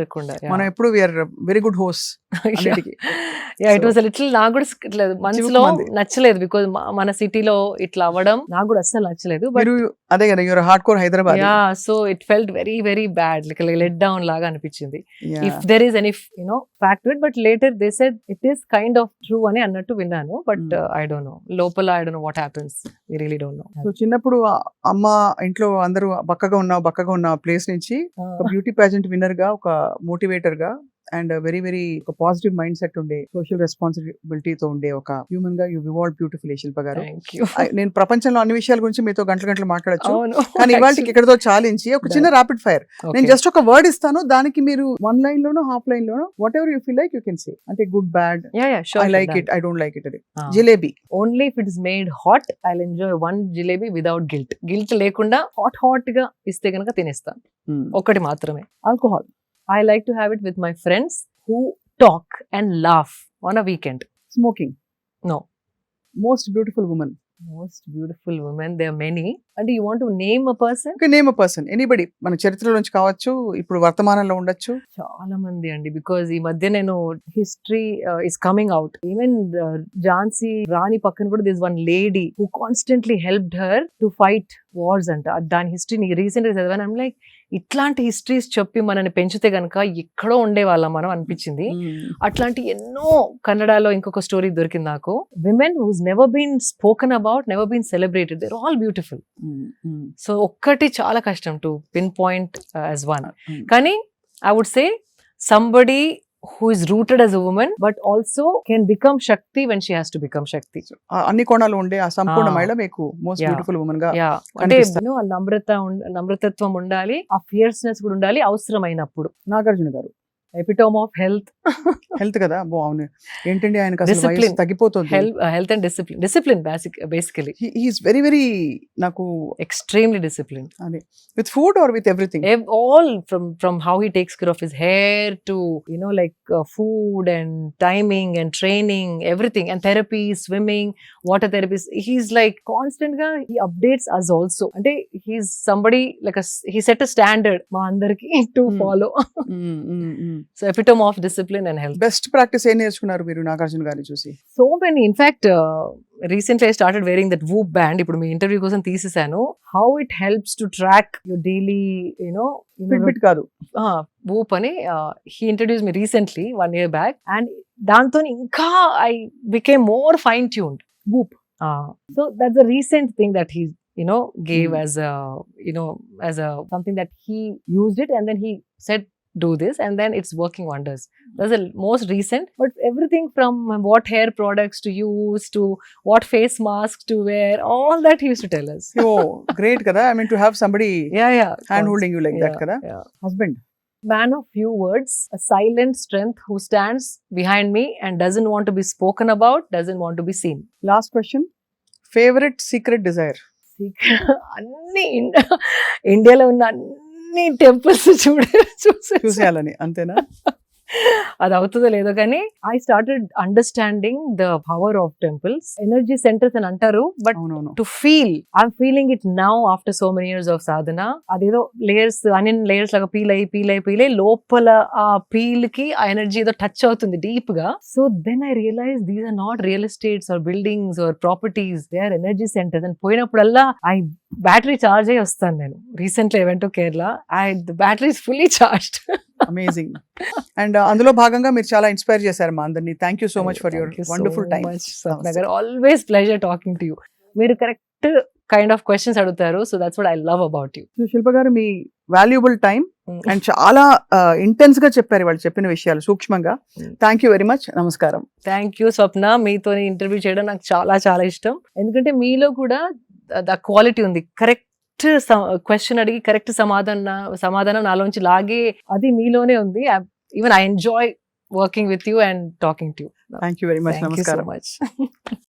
మనం ఎప్పుడు we are very good host. It was little, నాకు కూడా మనసులో నచ్చలేదు, బికాజ్ మన సిటీలో ఇట్లా అవ్వడం నాకు కూడా అస్సలు నచ్చలేదు. బట్ అదే కదా, you're hard core Hyderabad. So it felt very very bad, like let down లాగా అనిపించింది. If there is any fact to it, but later they said it is kind of true అని అన్నట్టు విన్నాను. బట్ ఐ డోంట్ నో, లోపల I don't know what happens, we really don't know. So చిన్నప్పుడు అమ్మ ఇంట్లో అందరూ బక్కగా ఉన్న ప్లేస్ నుంచి ఒక బ్యూటీ పాజెంట్ విన్నర్ గా, ఒక మోటివేటర్ గా అండ్ వెరీ వెరీ ఒక పాజిటివ్ మైండ్ సెట్ ఉండే సోషల్ రెస్పాన్సిబిలిటీతో ఉండే ఒక హ్యూమన్ గా యూ ఇవాల్వ్ బ్యూటిఫుల్లీ శిల్ప గారు. Thank you. నేను ప్రపంచంలో అన్ని విషయాల గురించి మీతో గంటలు మాట్లాడచ్చు, అవును. కానీ ఇవాళకి ఇక్కడతో చాలించి ఒక చిన్న ర్యాపిడ్ ఫైర్ నేను జస్ట్ ఒక వర్డ్ ఇస్తాను, దానికి మీరు 1 లైన్ లోనో హాఫ్ లైన్ లోనో whatever you feel like you can say, అంటే good bad, I like it, I don't like it. అది jalebi. Only if it is made hot I enjoy 1 jalebi without guilt లేకుండా hot గా ఇస్తే కనుక తినేస్తాను. ఒకటి మాత్రమే. Alcohol. I like to have it with my friends who talk and laugh on a weekend. Smoking. No. Most beautiful women. Most beautiful women, there are many. And do you want to name a person? Okay, name a person, anybody, మన చరిత్రలోంచి కావచ్చు, ఇప్పుడు వర్తమానంలో ఉండొచ్చు. చాలా మంది అండి, because ఈ మధ్య నేను history is coming out. Even Jhansi Rani పక్కన కూడా this one lady who constantly helped her to fight wars అంట. దాని హిస్టరీ రీసెంట్ గా చదివాను. ఐమ్ లైక్, ఇట్లాంటి హిస్టరీస్ చెప్పి మనని పెంచితే గనక ఎక్కడో ఉండేవాళ్ళం మనం అనిపించింది. అట్లాంటి ఎన్నో కన్నడలో ఇంకొక స్టోరీ దొరికింది నాకు. Women who's never been spoken about, never been celebrated, they're all beautiful. So ఒక్కటి చాలా కష్టం to pinpoint as one. కానీ I would say somebody who is rooted as a woman but also can become Shakti when she has to become Shakti. అన్ని కోణాలు ఉండే ఆ సంపూర్ణ మహిళ మీకు మోస్ట్ బ్యూటిఫుల్ ఉమెన్ గా అంటే నమ్రతత్వం ఉండాలి, ఆ ఫియర్స్నెస్ కూడా ఉండాలి అవసరమైనప్పుడు. నాగార్జున గారు ఎపిటోమ్ ఆఫ్ హెల్త్ కదా. అవును, ఏంటండి ఆయనకు అసలు వయసు తగ్గిపోతుంది. Health and discipline basically he is very very నాకు ఎక్స్ట్రీమ్లీ డిసిప్లిన్ అదే with food or with everything, all from how he takes care of his hair to like food and timing and training, everything, and therapy, swimming, water therapy. He's like constant ga he updates us also. Ante he's somebody like he set a standard ma andarki to follow. So epitome of discipline and health. Best practice ఏం నేర్చుకున్నారు మీరు నాగార్జున గారిని చూసి? So many. In fact, recently I started wearing that Whoop band. ఇప్పుడు మీ interview కోసం తీసేసాను. How it helps to track your daily, Fitbit కాదు, Whoop అని he introduced me recently 1 year back, and దాంతో ఇంకా I became more fine tuned. Whoop. So that's a recent thing that he gave as a as a something that he used it and then he said do this and then it's working wonders. That's the most recent, but everything from what hair products to use to what face mask to wear, all that he used to tell us. Oh, great kada. I mean to have somebody hand holding you like that kada. Husband. Man of few words, a silent strength who stands behind me and doesn't want to be spoken about, doesn't want to be seen. Last question. Favorite secret desire? అన్ని ఇండియాలో ఉన్న అన్ని temples చూసేయాలని, అంతేనా? అది అవుతుందో లేదో కానీ I started understanding the power of temples, energy centres అని అంటారు, but to feel I'm feeling it now after so many years of sadhana. అదేదో లేయర్స్ అనియన్ లేయర్స్ లాగా పీల్ అయ్యి లోపల ఆ పీల్ కి ఆ ఎనర్జీ ఏదో టచ్ అవుతుంది డీప్ గా. So then I realise these are not real estates or buildings or properties, they are energy centres. And పోయినప్పుడల్లా బ్యాటరీ చార్జ్ అయ్యి వస్తాను నేను. Recently I went to Kerala, the battery is fully charged. Amazing. And అందులో భాగంగా మీరు చాలా inspire చేశారు మా అందరినీ. Thank you so much for your wonderful time. Always pleasure talking to you. మీరు కరెక్ట్ కైండ్ ఆఫ్ క్వశ్చన్స్ అడుగుతారు, so that's what I love about you. Shilpa గారు మీ వాల్యుబుల్ టైం అండ్ చాలా ఇంటెన్స్ గా చెప్పారు వాళ్ళు చెప్పిన విషయాలు సూక్ష్మంగా. Thank you very much. నమస్కారం. Thank you Swapna. మీతో ఇంటర్వ్యూ చేయడం నాకు చాలా చాలా ఇష్టం, ఎందుకంటే మీలో కూడా క్వాలిటీ ఉంది. కరెక్ట్ క్వశ్చన్ అడిగి కరెక్ట్ సమాధానం నాలోంచి లాగే అది మీలోనే ఉంది. Even I enjoy working with you and talking to you. Thank you very much. నమస్కారం. Thank you so much.